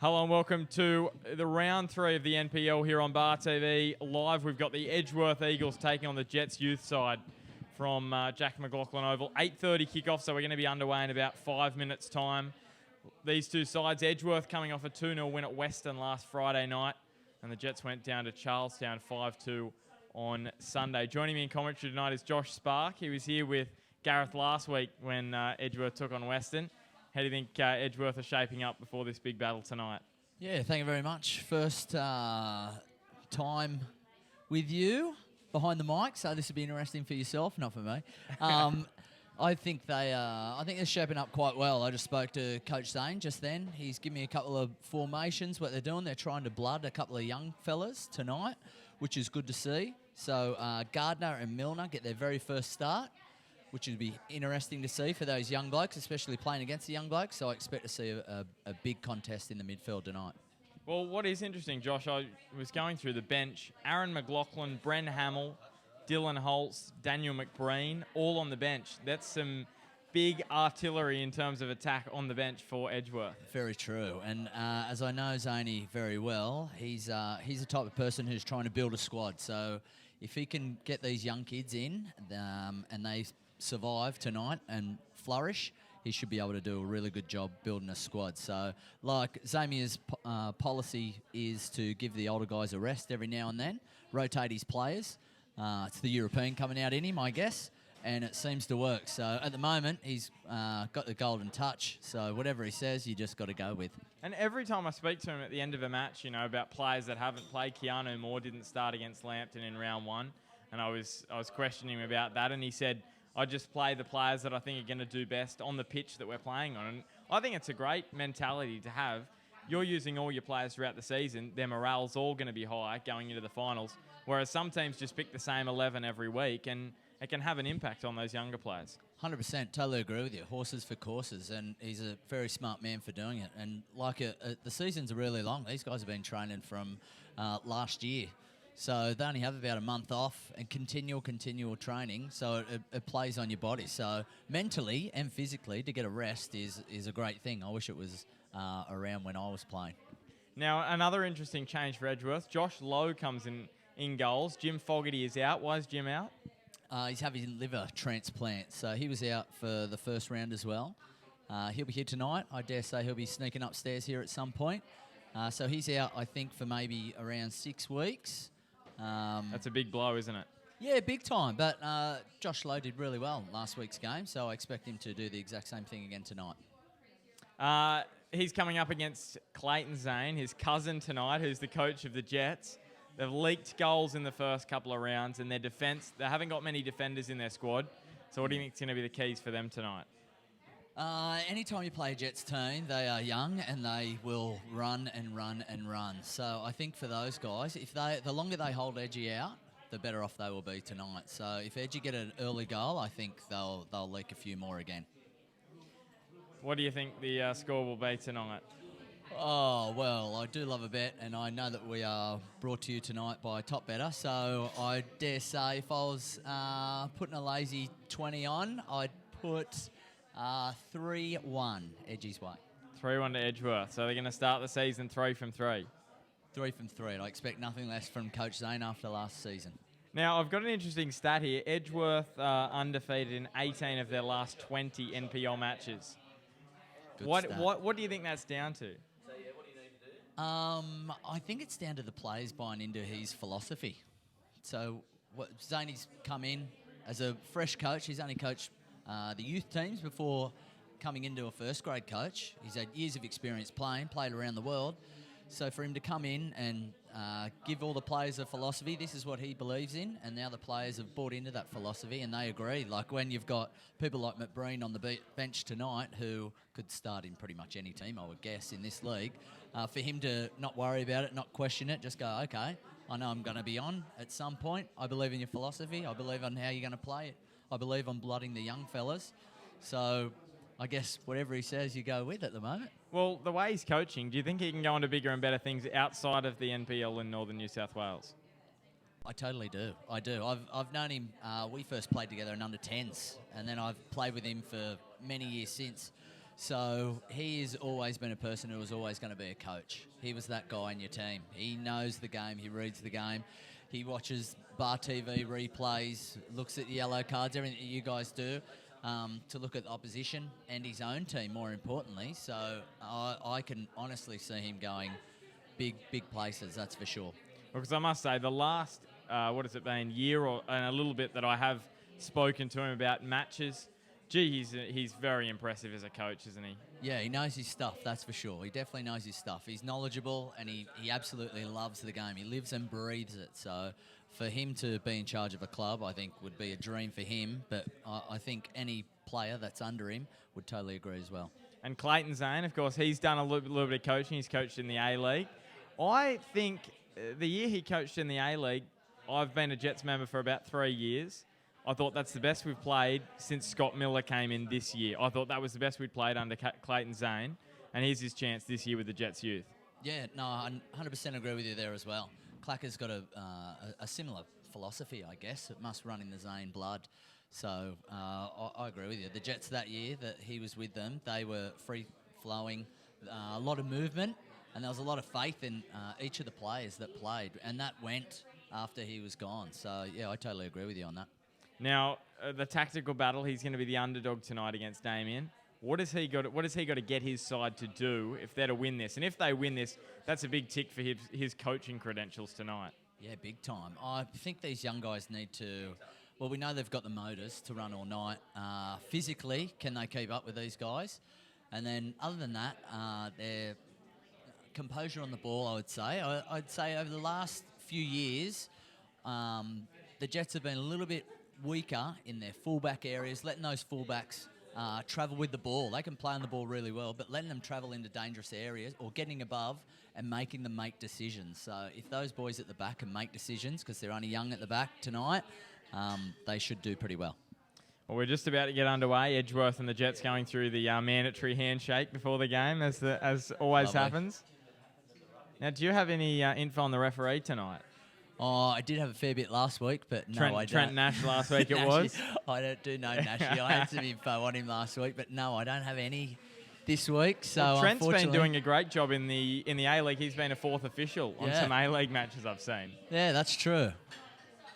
Hello and welcome to the round 3 of the NPL here on Bar TV. Live, we've got the Edgeworth Eagles taking on the Jets youth side from Jack McLaughlin Oval. 8:30 kickoff, so we're going to be underway in about 5 minutes' time. These two sides, Edgeworth coming off a 2-0 win at Western last Friday night, and the Jets went down to Charlestown 5-2 on Sunday. Joining me in commentary tonight is Josh Spark. He was here with Gareth last week when Edgeworth took on Western. How do you think Edgeworth are shaping up before this big battle tonight? Yeah, thank you very much. First time with you behind the mic, so this will be interesting for yourself, not for me. I think they're shaping up quite well. I just spoke to Coach Zane just then. He's given me a couple of formations, what they're doing. They're trying to blood a couple of young fellas tonight, which is good to see. So Gardner and Milner get their very first start, which would be interesting to see for those young blokes, especially playing against the young blokes. So I expect to see a big contest in the midfield tonight. Well, what is interesting, Josh, I was going through the bench. Aaron McLaughlin, Bren Hamill, Dylan Holtz, Daniel McBreen, all on the bench. That's some big artillery in terms of attack on the bench for Edgeworth. Very true. And as I know Zaney very well, he's the type of person who's trying to build a squad. So if he can get these young kids in and they survive tonight and flourish, he should be able to do a really good job building a squad. So, like Zamier's policy is to give the older guys a rest every now and then, rotate his players. It's the European coming out in him, I guess, and it seems to work. So at the moment, he's got the golden touch. So whatever he says, you just got to go with. And every time I speak to him at the end of a match, you know, about players that haven't played, Keanu Moore didn't start against Lambton in round 1, and I was questioning him about that, and he said, I just play the players that I think are going to do best on the pitch that we're playing on. And I think it's a great mentality to have. You're using all your players throughout the season. Their morale's all going to be high going into the finals, whereas some teams just pick the same 11 every week, and it can have an impact on those younger players. 100%, totally agree with you. Horses for courses, and he's a very smart man for doing it. And like the seasons are really long. These guys have been training from last year. So they only have about a month off and continual training, so it plays on your body. So mentally and physically, to get a rest is a great thing. I wish it was around when I was playing. Now, another interesting change for Edgeworth. Josh Lowe comes in goals. Jim Fogarty is out. Why is Jim out? He's having a liver transplant, so he was out for the first round as well. He'll be here tonight. I dare say he'll be sneaking upstairs here at some point. So he's out, I think, for maybe around 6 weeks. That's a big blow, isn't it? Yeah, big time. But Josh Lowe did really well last week's game, so I expect him to do the exact same thing again tonight. He's coming up against Clayton Zane, his cousin tonight, who's the coach of the Jets. They've leaked goals in the first couple of rounds, and their defence, they haven't got many defenders in their squad. So what do you think is going to be the keys for them tonight? Anytime you play a Jets team, they are young and they will run and run and run. So I think for those guys, the longer they hold Edgy out, the better off they will be tonight. So if Edgy get an early goal, I think they'll leak a few more again. What do you think the score will be tonight? Oh, well, I do love a bet, and I know that we are brought to you tonight by Top Better. So I dare say if I was putting a lazy 20 on, I'd put 3-1 Edgy's way. 3-1 to Edgeworth. So they're going to start the season 3 from 3. 3 from 3. And I expect nothing less from Coach Zane after last season. Now, I've got an interesting stat here. Edgeworth undefeated in 18 of their last 20 NPL matches. What do you think that's down to? So, yeah, what do you need to do? I think it's down to the players buying into his philosophy. So Zaney's come in as a fresh coach. He's only coached the youth teams before coming into a first grade coach. He's had years of experience played around the world. So for him to come in and give all the players a philosophy, this is what he believes in, and now the players have bought into that philosophy and they agree. Like when you've got people like McBreen on the bench tonight who could start in pretty much any team, I would guess, in this league, for him to not worry about it, not question it, just go, okay, I know I'm going to be on at some point. I believe in your philosophy. I believe on how you're going to play it. I believe on blooding the young fellas. So I guess whatever he says, you go with at the moment. Well, the way he's coaching, do you think he can go on to bigger and better things outside of the NPL in northern New South Wales? I totally do. I do. I've known him. We first played together in under 10s, and then I've played with him for many years since. So he has always been a person who was always going to be a coach. He was that guy in your team. He knows the game. He reads the game. He watches bar TV replays, looks at the yellow cards, everything that you guys do, to look at the opposition and his own team, more importantly. So I can honestly see him going big places, that's for sure. Because I must say, the last, what has it been, year and a little bit that I have spoken to him about matches, gee, he's very impressive as a coach, isn't he? Yeah, he knows his stuff, that's for sure. He definitely knows his stuff. He's knowledgeable and he absolutely loves the game. He lives and breathes it. So for him to be in charge of a club, I think would be a dream for him. But I think any player that's under him would totally agree as well. And Clayton Zane, of course, he's done a little bit of coaching. He's coached in the A-League. I think the year he coached in the A-League, I've been a Jets member for about 3 years. I thought that's the best we've played since Scott Miller came in this year. I thought that was the best we'd played under Clayton Zane, and here's his chance this year with the Jets youth. Yeah, no, I 100% agree with you there as well. Clacker's got a similar philosophy, I guess. It must run in the Zane blood. So I agree with you. The Jets that year that he was with them, they were free-flowing, a lot of movement, and there was a lot of faith in each of the players that played, and that went after he was gone. So, yeah, I totally agree with you on that. Now, the tactical battle, he's going to be the underdog tonight against Damien. What has he got to get his side to do if they're to win this? And if they win this, that's a big tick for his coaching credentials tonight. Yeah, big time. I think these young guys need to... Well, we know they've got the motors to run all night. Physically, can they keep up with these guys? And then, other than that, their composure on the ball, I would say. I'd say over the last few years, the Jets have been a little bit weaker in their fullback areas, letting those fullbacks travel with the ball. They can play on the ball really well, but letting them travel into dangerous areas or getting above and making them make decisions. So if those boys at the back can make decisions, because they're only young at the back tonight, they should do pretty well. Well, we're just about to get underway. Edgeworth and the Jets going through the mandatory handshake before the game, as always Lovely. happens. Now, do you have any info on the referee tonight? Oh, I did have a fair bit last week, but no, I don't. Trent Nash last week it was. I don't know Nashy. I had some info on him last week, but no, I don't have any this week. So well, Trent's been unfortunately, doing a great job in the A-League. He's been a fourth official on some A-League matches I've seen. Yeah, that's true.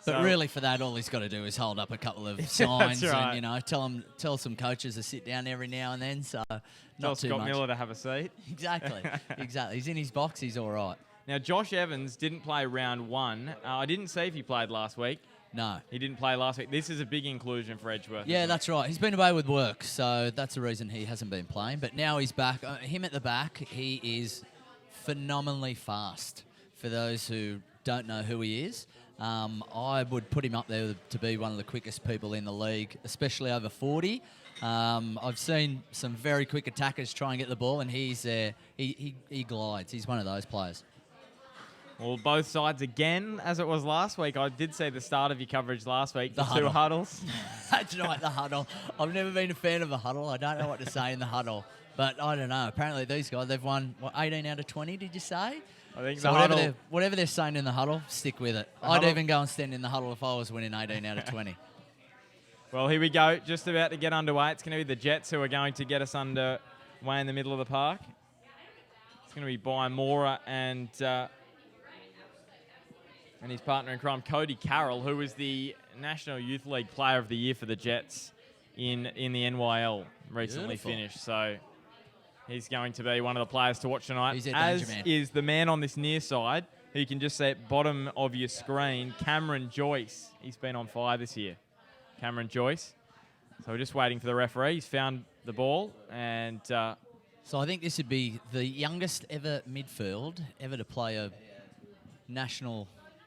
But So- really, for that, all he's got to do is hold up a couple of signs right. and tell some coaches to sit down every now and then. So Tell not too Scott much. Miller to have a seat. Exactly. He's in his box. He's all right. Now, Josh Evans didn't play round one. I didn't see if he played last week. No. He didn't play last week. This is a big inclusion for Edgeworth. Yeah, isn't it? that's right. He's been away with work, so that's the reason he hasn't been playing. But now he's back. Him at the back, he is phenomenally fast. For those who don't know who he is, I would put him up there to be one of the quickest people in the league, especially over 40. I've seen some very quick attackers try and get the ball, and he's there. He glides. He's one of those players. Well, both sides again, as it was last week. I did see the start of your coverage last week. The two huddle. huddles. That's right, the huddle. I've never been a fan of a huddle. I don't know what to say in the huddle. But I don't know. Apparently these guys, they've won, 18 out of 20, did you say? I think So the huddle. whatever they're saying in the huddle, stick with it. I'd huddle- even go and stand in the huddle if I was winning 18 out of 20. Well, here we go. Just about to get underway. It's going to be the Jets who are going to get us underway in the middle of the park. It's going to be Brian Mora and his partner in crime, Cody Carroll, who was the National Youth League Player of the Year for the Jets in the NYL recently Beautiful. finished. So he's going to be one of the players to watch tonight, He's a as danger man. is the man on this near side, who you can just see at bottom of your screen, Cameron Joyce. He's been on fire this year. Cameron Joyce. So we're just waiting for the referee. He's found the ball, and So I think this would be the youngest ever midfield ever to play a national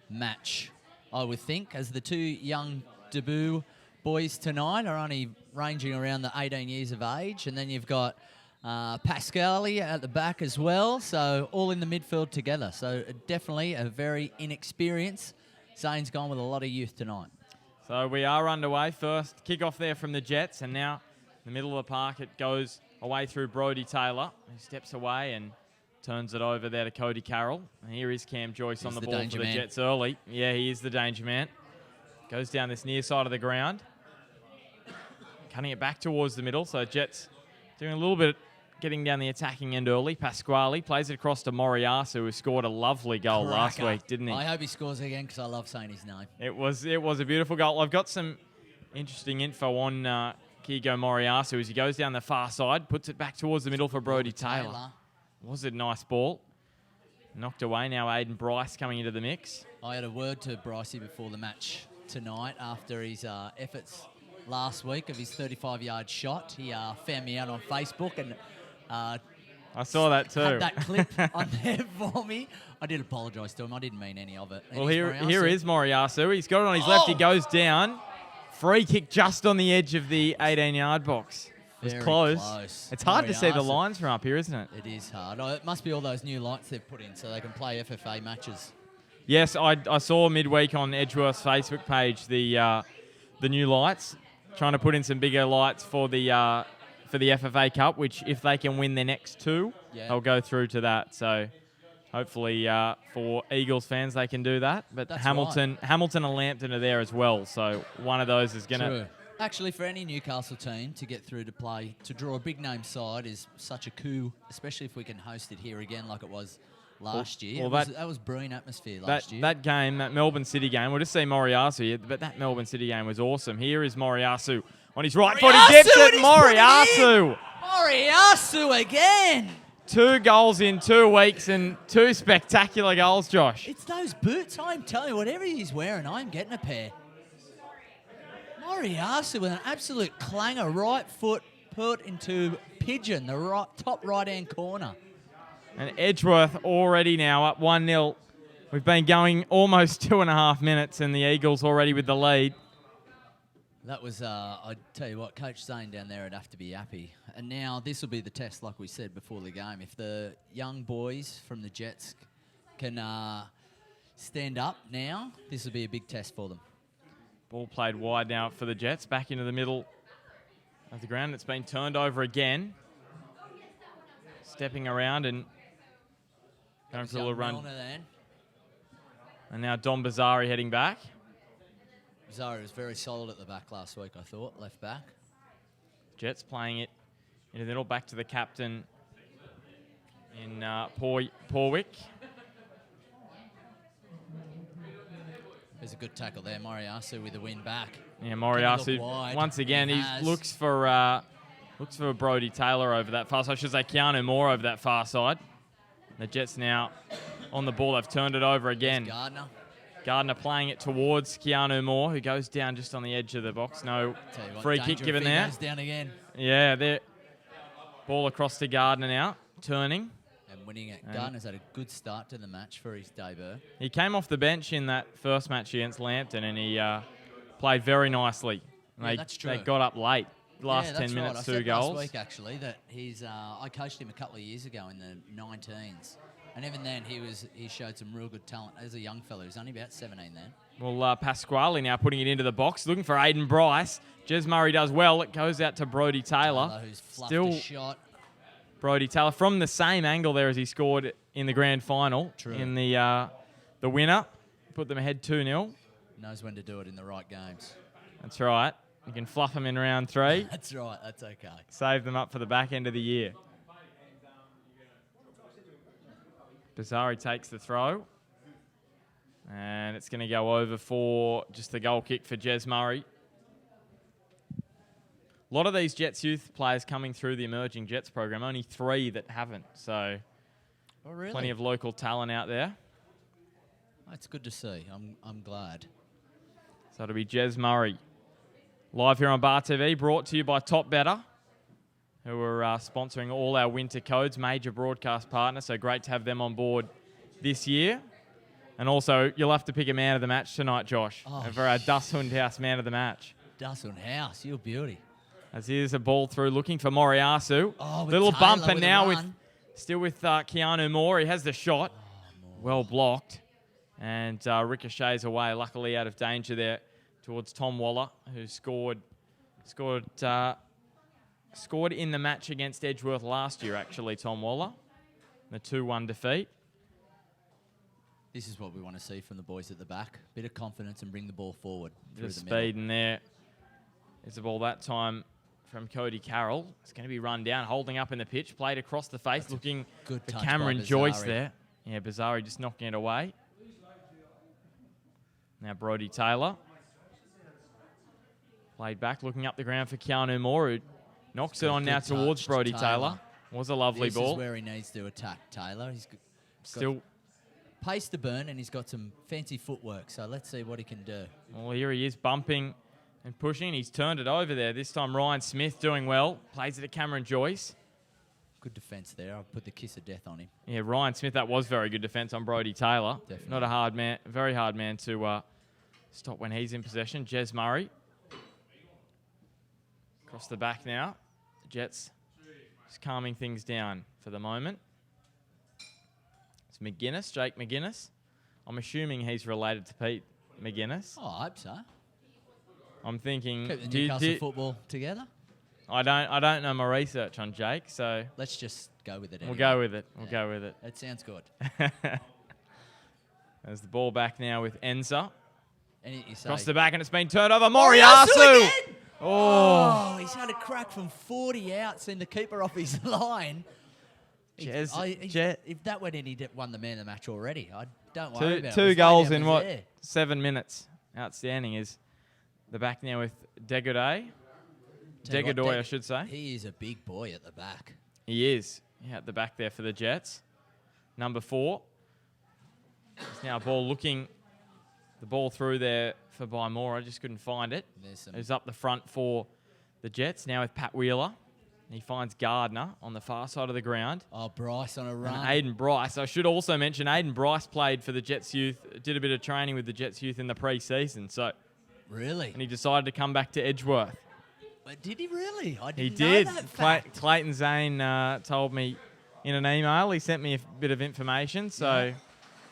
match, I would think, as the two young debut boys tonight are only ranging around the 18 years of age. And then you've got Pascali at the back as well, so all in the midfield together. So definitely a very inexperienced. Zane's gone with a lot of youth tonight. so we are underway. First kick-off there from the Jets, and now in the middle of the park it goes away through Brodie Taylor. He steps away and turns it over there to Cody Carroll. And here is Cam Joyce on the the ball for danger the man. Jets early. Yeah, he is the danger man. Goes down this near side of the ground. Cutting it back towards the middle, so Jets doing a little bit getting down the attacking end early. Pasquale plays it across to Moriarty, who scored a lovely goal last week, didn't he? I hope he scores again because I love saying his name. It was a beautiful goal. I've got some interesting info on Kigo Moriarty as he goes down the far side, puts it back towards the middle for Brody Taylor. Was it a nice ball? Knocked away now. Aiden Bryce coming into the mix. I had a word to Brycey before the match tonight after his efforts last week of his 35-yard shot. He found me out on Facebook and I saw that too. Had that clip on there for me. I did apologise to him. I didn't mean any of it. Well, here is Moriarty. He's got it on his left. He goes down. Free kick just on the edge of the 18-yard box. It was close. It's hard to see the lines from up here, isn't it? It is hard. Oh, it must be all those new lights they've put in so they can play FFA matches. Yes, I saw midweek on Edgeworth's Facebook page the new lights, trying to put in some bigger lights for the FFA Cup, which if they can win their next two, they'll go through to that. So hopefully for Eagles fans they can do that. But That's Hamilton and Lambton are there as well, so one of those is going to... Actually, for any Newcastle team to get through to draw a big name side is such a coup, especially if we can host it here again like it was last year. That was brilliant atmosphere last year. That game, that Melbourne City game, we'll just see Moriarty, but that Melbourne City game was awesome. Here is Moriarty on his right foot. He gets it, Moriarty! Moriarty again! 2 goals in 2 weeks and 2 spectacular goals, Josh. It's those boots. I'm telling you, whatever he's wearing, I'm getting a pair. Moriarty with an absolute clanger, right foot put into pigeon, the top right-hand corner. And Edgeworth already now up 1-0. We've been going almost 2.5 minutes and the Eagles already with the lead. That was, I tell you what, Coach Zane down there would have to be happy. And now this will be the test, like we said before the game. If the young boys from the Jets can stand up now, this will be a big test for them. Ball played wide now for the Jets, back into the middle of the ground. It's been turned over again. Stepping around and going for a little run. And now Dom Bazari heading back. Bazari was very solid at the back last week, I thought, left back. Jets playing it into the middle, back to the captain in Porwick. There's a good tackle there, Moriarty with the win back. Yeah, Moriarty once again he looks for Brody Taylor over that far side. I should say Keanu Moore over that far side. The Jets now on the ball. They've turned it over again. Gardner playing it towards Keanu Moore, who goes down just on the edge of the box. No free kick given there. Goes down again. Yeah, there. Ball across to Gardner now, turning. And winning it. Gardner's had a good start to the match for his debut. He came off the bench in that first match against Lambton and he played very nicely. That's true. They got up late. Last 10 minutes, right. 2 goals. Last week, actually, that I coached him a couple of years ago in the 19s. And even then, he showed some real good talent as a young fellow. He was only about 17 then. Well, Pasquale now putting it into the box, looking for Aiden Bryce. Jez Murray does well. It goes out to Brody Taylor. Who's fluffed a shot. Brody Taylor from the same angle there as he scored in the grand final. True. In the winner. Put them ahead 2-0. Knows when to do it in the right games. That's right. You can fluff them in round 3. That's right. That's okay. Save them up for the back end of the year. Bazari takes the throw. And it's going to go over for just the goal kick for Jez Murray. A lot of these Jets youth players coming through the Emerging Jets program. Only 3 that haven't. So plenty of local talent out there. That's good to see. I'm glad. So it'll be Jez Murray. Live here on Bar TV, brought to you by Top Better, who are sponsoring all our winter codes, major broadcast partner. So great to have them on board this year. And also, you'll have to pick a man of the match tonight, Josh, for our Dusthund House man of the match. Dusthund House, you're beauty. As here's a ball through, looking for Moriarty. Little Taylor bumper with now with Keanu Moore. He has the shot. Well blocked. And ricochets away, luckily out of danger there towards Tom Waller, who scored in the match against Edgeworth last year, actually, Tom Waller. The 2-1 defeat. This is what we want to see from the boys at the back. Bit of confidence and bring the ball forward. Bit of speed in there. There's the ball that time from Cody Carroll. It's going to be run down, holding up in the pitch, played across the face, looking good for touch Cameron by Joyce Bazari. there. Yeah, Bazari just knocking it away. Now Brody Taylor. Played back, looking up the ground for Keanu Moore, who knocks it on now towards Brody Taylor. Was a lovely ball. This is where he needs to attack Taylor. He's Still, got pace to burn, and he's got some fancy footwork, so let's see what he can do. well, here he is bumping and pushing. He's turned it over there. This time Ryan Smith doing well. Plays it to Cameron Joyce. Good defence there. I'll put the kiss of death on him. Yeah, Ryan Smith, that was very good defence on Brody Taylor. Definitely. Not a hard man, very hard man to stop when he's in possession. Jez Murray. Across the back now. The Jets just calming things down for the moment. It's McGuinness, Jake McGuinness. I'm assuming he's related to Pete McGuinness. Oh, I hope so. I'm thinking. Keep the Newcastle football together. I don't know my research on Jake, so Let's just go with it. we'll Anyway. go with it. We'll go with it. That sounds good. There's the ball back now with Enza. And you say, Across the back, and it's been turned over. Moriyasu Moriyasu! again! Oh, Oh, he's had a crack from 40 out, seen the keeper off his line. If that went in, he'd won the man of the match already. I don't worry about it. two His goals laydown in was what, there. 7 minutes. Outstanding is the back now with Degoday. Tell you what, Degodoy, I should say. He is a big boy at the back. He is. Yeah, at the back there for the Jets. Number 4. It's now ball looking. The ball through there for Bymore. I just couldn't find it. It was up the front for the Jets. Now with Pat Wheeler. He finds Gardner on the far side of the ground. Oh, Bryce on a run. And Aiden Bryce. I should also mention Aiden Bryce played for the Jets youth, did a bit of training with the Jets youth in the pre-season. Really? And he decided to come back to Edgeworth. But did he really? I He didn't did. know that fact. Clayton Zane told me in an email. He sent me a bit of information. So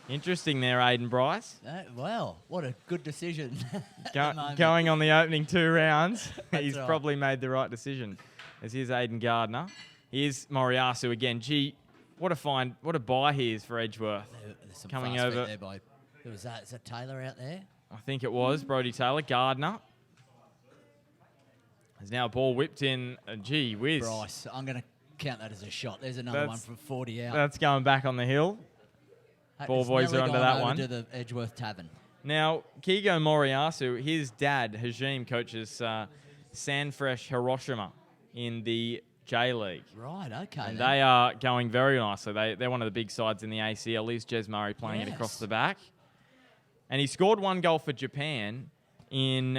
interesting there, Aiden Bryce. Well, what a good decision. at the moment. Going on the opening 2 rounds, he's right. probably made the right decision. As here's Aiden Gardner. Here's Moriyasu again. Gee, what a buy he is for Edgeworth. There's some Coming fast over. feet there by, who was that? Is that Taylor out there? I think it was Brody Taylor. Gardner. There's now a ball whipped in. Gee whiz. Bryce. I'm going to count that as a shot. There's another one from 40 out. That's going back on the hill. Ball It's boys nearly are onto gone that over one. to the Edgeworth Tavern. Now, Kigo Moriyasu, his dad, Hajime, coaches Sanfresh Hiroshima in the J-League. Right, okay. And then. they are going very nicely. They're one of the big sides in the ACL. Here's Jez Murray playing it across the back. And he scored 1 goal for Japan in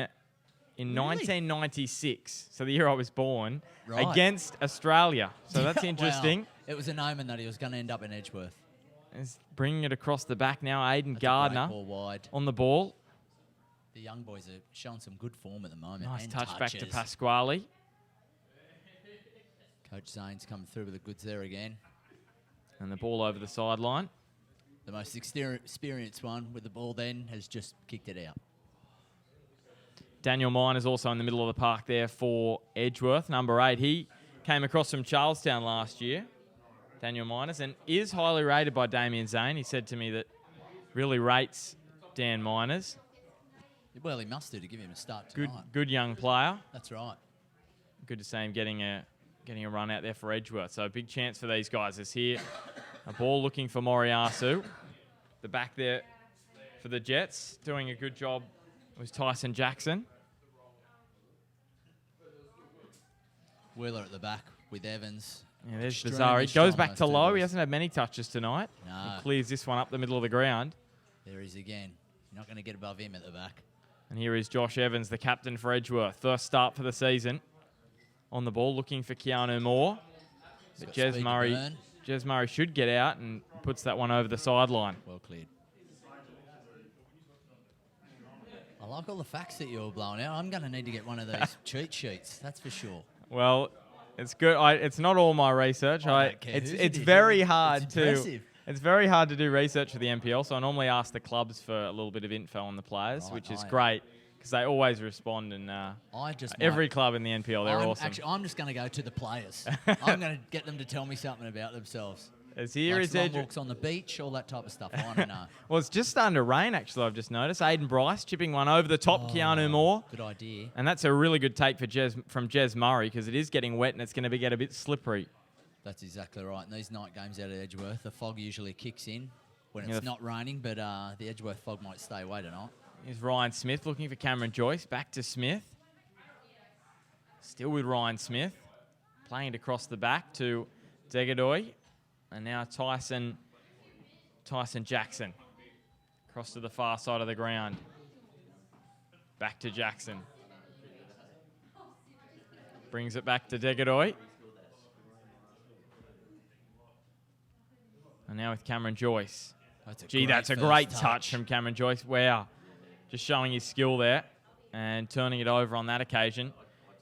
1996, so the year I was born, against Australia. So that's interesting. Wow. It was an omen that he was going to end up in Edgeworth. He's bringing it across the back now. Aiden That's Gardner a great ball wide. on the ball. The young boys are showing some good form at the moment. Nice and touch back to touches. Pasquale. Coach Zane's coming through with the goods there again. And the ball over the sideline. The most experienced one with the ball then has just kicked it out. Daniel Miners also in the middle of the park there for Edgeworth, number 8. He came across from Charlestown last year, Daniel Miners, and is highly rated by Damien Zane. He said to me that really rates Dan Miners. Well, he must do to give him a start tonight. Good young player. That's right. Good to see him getting a run out there for Edgeworth. So a big chance for these guys. Is here a ball looking for Moriyasu. The back there for the Jets, doing a good job, was Tyson Jackson. Wheeler at the back with Evans. Yeah, there's Extremely Bizarre. He strong, goes back those to two low. boys. He hasn't had many touches tonight. No. He clears this one up the middle of the ground. There he is again. You're not going to get above him at the back. And here is Josh Evans, the captain for Edgeworth. First start for the season. On the ball, looking for Keanu Moore. But got speed to Jez Murray should get out and puts that one over the sideline. Well cleared. I like all the facts that you're blowing out. I'm going to need to get one of those cheat sheets, that's for sure. Well, it's good. It's not all my research. I don't care whose It's it is. very hard It's to. impressive. It's very hard to do research for the NPL, so I normally ask the clubs for a little bit of info on the players, which is great because they always respond. And every club in the NPL, they're awesome. Actually, I'm just going to go to the players. I'm going to get them to tell me something about themselves. As here Likes is long Edgeworth. walks on the beach, all that type of stuff. I want to know. Well, it's just starting to rain, actually, I've just noticed. Aiden Bryce chipping one over the top, Keanu Moore. Good idea. And that's a really good take from Jez Murray because it is getting wet and it's going to get a bit slippery. That's exactly right. And these night games out at Edgeworth, the fog usually kicks in when it's not raining, but the Edgeworth fog might stay away tonight. Here's Ryan Smith looking for Cameron Joyce. Back to Smith. Still with Ryan Smith. Playing it across the back to Degadoy. And now Tyson Jackson. Across to the far side of the ground. Back to Jackson. Brings it back to Degadoy. And now with Cameron Joyce. That's a great touch from Cameron Joyce. Wow. Just showing his skill there and turning it over on that occasion.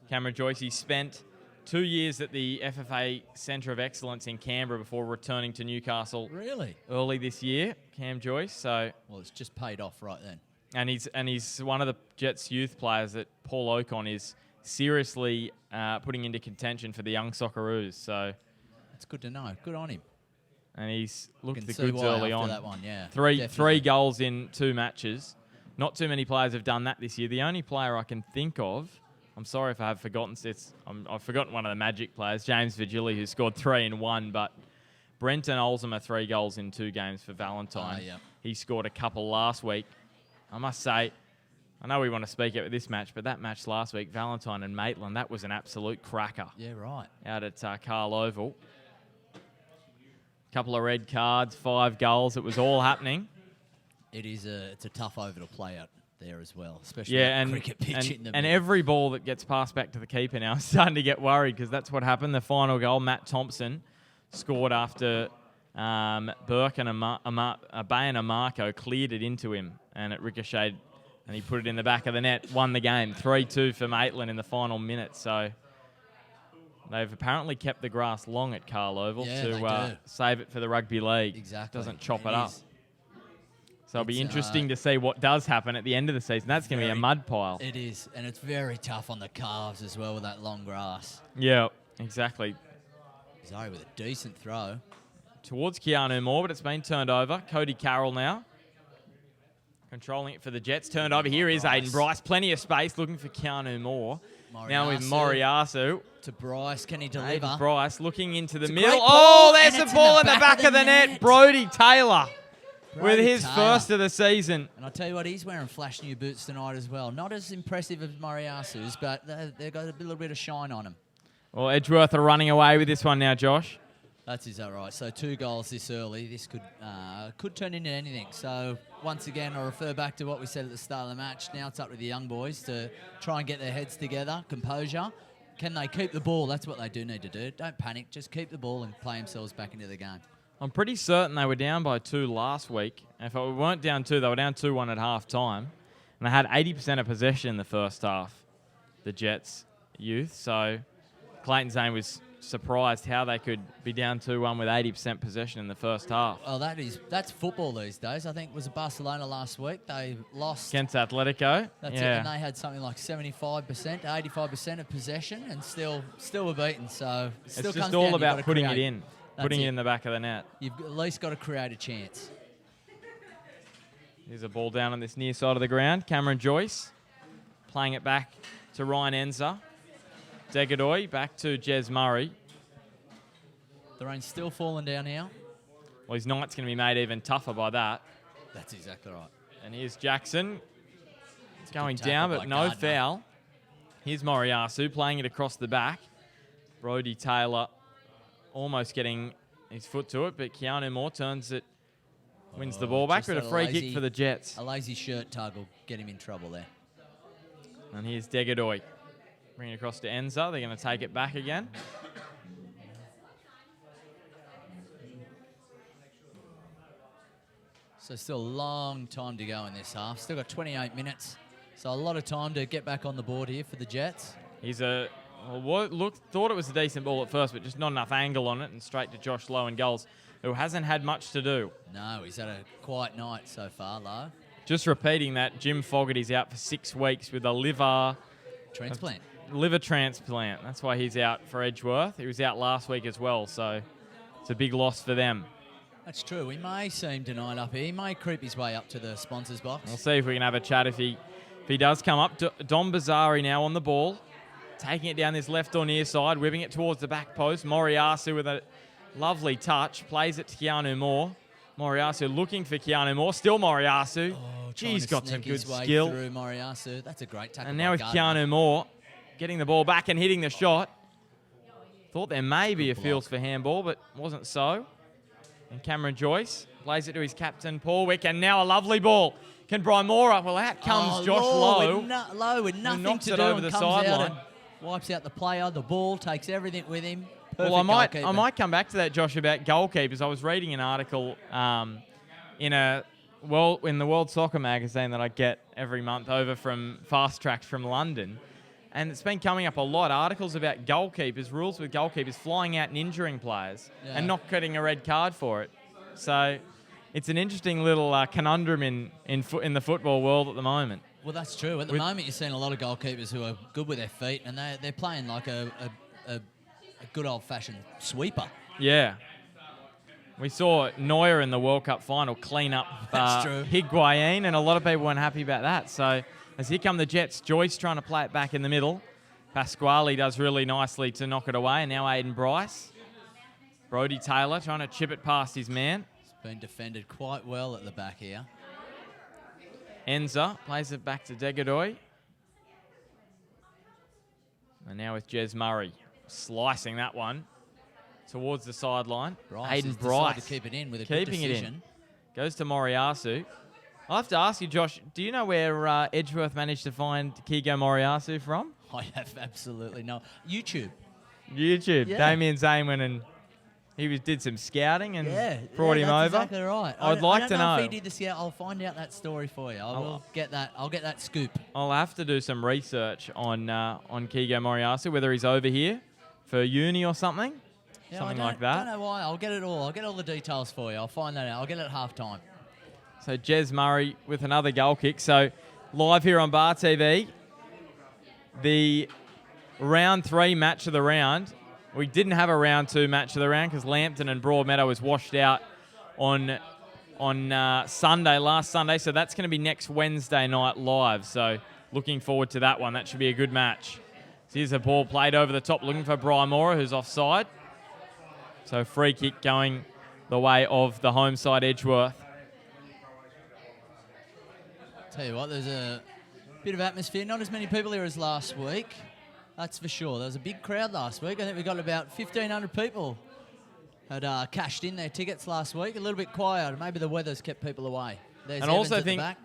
Cameron Joyce, he spent 2 years at the FFA Centre of Excellence in Canberra before returning to Newcastle. Really? Early this year, Cam Joyce. So, well, it's just paid off right then. And he's one of the Jets youth players that Paul Ocon is seriously putting into contention for the young Socceroos. So that's good to know. Good on him. And he's looked the goods early on. That one, yeah, three goals in 2 matches. Not too many players have done that this year. The only player I can think of, I'm sorry if I have forgotten, I've forgotten one of the Magic players, James Vigili, who scored 3 in 1, but Brenton Olsema 3 goals in 2 games for Valentine. Yeah. He scored a couple last week. I must say, I know we want to speak about this match, but that match last week, Valentine and Maitland, that was an absolute cracker. Yeah, right. Out at Carl Oval. Couple of red cards, 5 goals. It was all happening. It's a tough over to play out there as well, especially cricket pitch in the and middle. every ball that gets passed back to the keeper now, I'm starting to get worried because that's what happened. The final goal, Matt Thompson scored after Burke and Bay and Amarco cleared it into him, and it ricocheted, and he put it in the back of the net, won the game, 3-2 for Maitland in the final minute. So they've apparently kept the grass long at Carl Oval to save it for the rugby league. Exactly. Doesn't chop it up. So it'll be interesting to see what does happen at the end of the season. That's going to be a mud pile. It is, and it's very tough on the calves as well with that long grass. Yeah, exactly. Zari with a decent throw. Towards Keanu Moore, but it's been turned over. Cody Carroll now. Controlling it for the Jets. Turned over. Here is Aiden Bryce. Plenty of space looking for Keanu Moore. Now with Moriyasu. To Bryce. Can he deliver? Aiden Bryce looking into the middle. Oh, there's a ball in the back of the net. Brody Taylor. With his first of the season. And I'll tell you what, he's wearing flash new boots tonight as well. Not as impressive as Moriyasu's, but they've got a little bit of shine on them. Well, Edgeworth are running away with this one now, Josh. Is that right? So 2 goals this early. This could turn into anything. So once again, I refer back to what we said at the start of the match. Now it's up to the young boys to try and get their heads together, composure. Can they keep the ball? That's what they do need to do. Don't panic. Just keep the ball and play themselves back into the game. I'm pretty certain they were down by 2 last week. If they weren't down 2, they were down 2-1 at half time. And they had 80% of possession in the first half, the Jets youth. So Clayton Zane was surprised how they could be down 2-1 with 80% possession in the first half. Well, that's football these days. I think it was Barcelona last week. They lost against Atletico. That's it, and they had something like 75%, 85% of possession, and still were beaten. So it's just all about putting it in. Putting it in the back of the net. You've at least got to create a chance. Here's a ball down on this near side of the ground. Cameron Joyce playing it back to Ryan Enza. Degadoy back to Jez Murray. The rain's still falling down now. Well, his night's going to be made even tougher by that. That's exactly right. And here's Jackson. It's going down, but no foul. Here's Moriyasu playing it across the back. Brody Taylor almost getting his foot to it, but Keanu Moore turns it, wins the ball back, but a free kick for the Jets. A lazy shirt tug will get him in trouble there. And here's Degadoy. Bring it across to Enza. They're going to take it back again. So still a long time to go in this half. Still got 28 minutes. So a lot of time to get back on the board here for the Jets. Thought it was a decent ball at first, but just not enough angle on it, and straight to Josh Lowe in goals, who hasn't had much to do. No, he's had a quiet night so far, Lowe. Just repeating that, Jim Fogarty's out for 6 weeks with a liver transplant. That's why he's out for Edgeworth. He was out last week as well, so it's a big loss for them. That's true. We may see him tonight up here. He may creep his way up to the sponsors box. We'll see if we can have a chat if he does come up. Dom Bazari now on the ball, taking it down this left or near side, whipping it towards the back post. Moriyasu with a lovely touch, plays it to Keanu Moore. Moriyasu looking for Keanu Moore, still Moriyasu. He's got some good skill. Through Moriyasu. That's a great tackle. And now with Keanu Moore getting the ball back and hitting the shot. Thought there may be a feels for handball, but wasn't so. And Cameron Joyce plays it to his captain, Paul Wick, and now a lovely ball. Can Brian Moore up? Well, out comes Josh Lowe. Lowe with nothing to do over and the comes out sideline. and wipes out the player. The ball takes everything with him. Perfect Well, goalkeeper. I might come back to that, Josh, about goalkeepers. I was reading an article in the World Soccer magazine that I get every month over from Fast Tracks from London. And it's been coming up a lot, articles about goalkeepers, rules with goalkeepers flying out and injuring players and not getting a red card for it. So it's an interesting little conundrum in the football world at the moment. Well, that's true. At the moment, you're seeing a lot of goalkeepers who are good with their feet, and they're playing like a good old-fashioned sweeper. Yeah. We saw Neuer in the World Cup final clean up Higuain, and a lot of people weren't happy about that. So as here come the Jets, Joyce trying to play it back in the middle. Pasquale does really nicely to knock it away, and now Aiden Bryce. Brody Taylor trying to chip it past his man. It's been defended quite well at the back here. Enza plays it back to Degadoy. And now with Jez Murray slicing that one towards the sideline. Aiden Bryce to keep it in with a keeping good decision. It in. Goes to Moriyasu. I'll have to ask you, Josh, do you know where Edgeworth managed to find Kigo Moriyasu from? I have absolutely no. YouTube. Yeah. Damien Zane went and did some scouting and brought him over. Exactly right. I'd like to know. If he did the scout, I'll find out that story for you. I'll get that scoop. I'll have to do some research on Kigo Moriyasu, whether he's over here for uni or something. Something like that. I don't know why. I'll get it all. I'll get all the details for you. I'll find that out. I'll get it at halftime. So Jez Murray with another goal kick. So live here on Bar TV, the round 3 match of the round. We didn't have a round 2 match of the round because Lambton and Broadmeadow was washed out on Sunday, last Sunday. So that's going to be next Wednesday night live. So looking forward to that one. That should be a good match. So here's a ball played over the top looking for Brian Moore, who's offside. So free kick going the way of the home side, Edgeworth. Tell you what, there's a bit of atmosphere. Not as many people here as last week. That's for sure. There was a big crowd last week. I think we got about 1,500 people had cashed in their tickets last week. A little bit quiet. Maybe the weather's kept people away. There's and Evans also at think the back.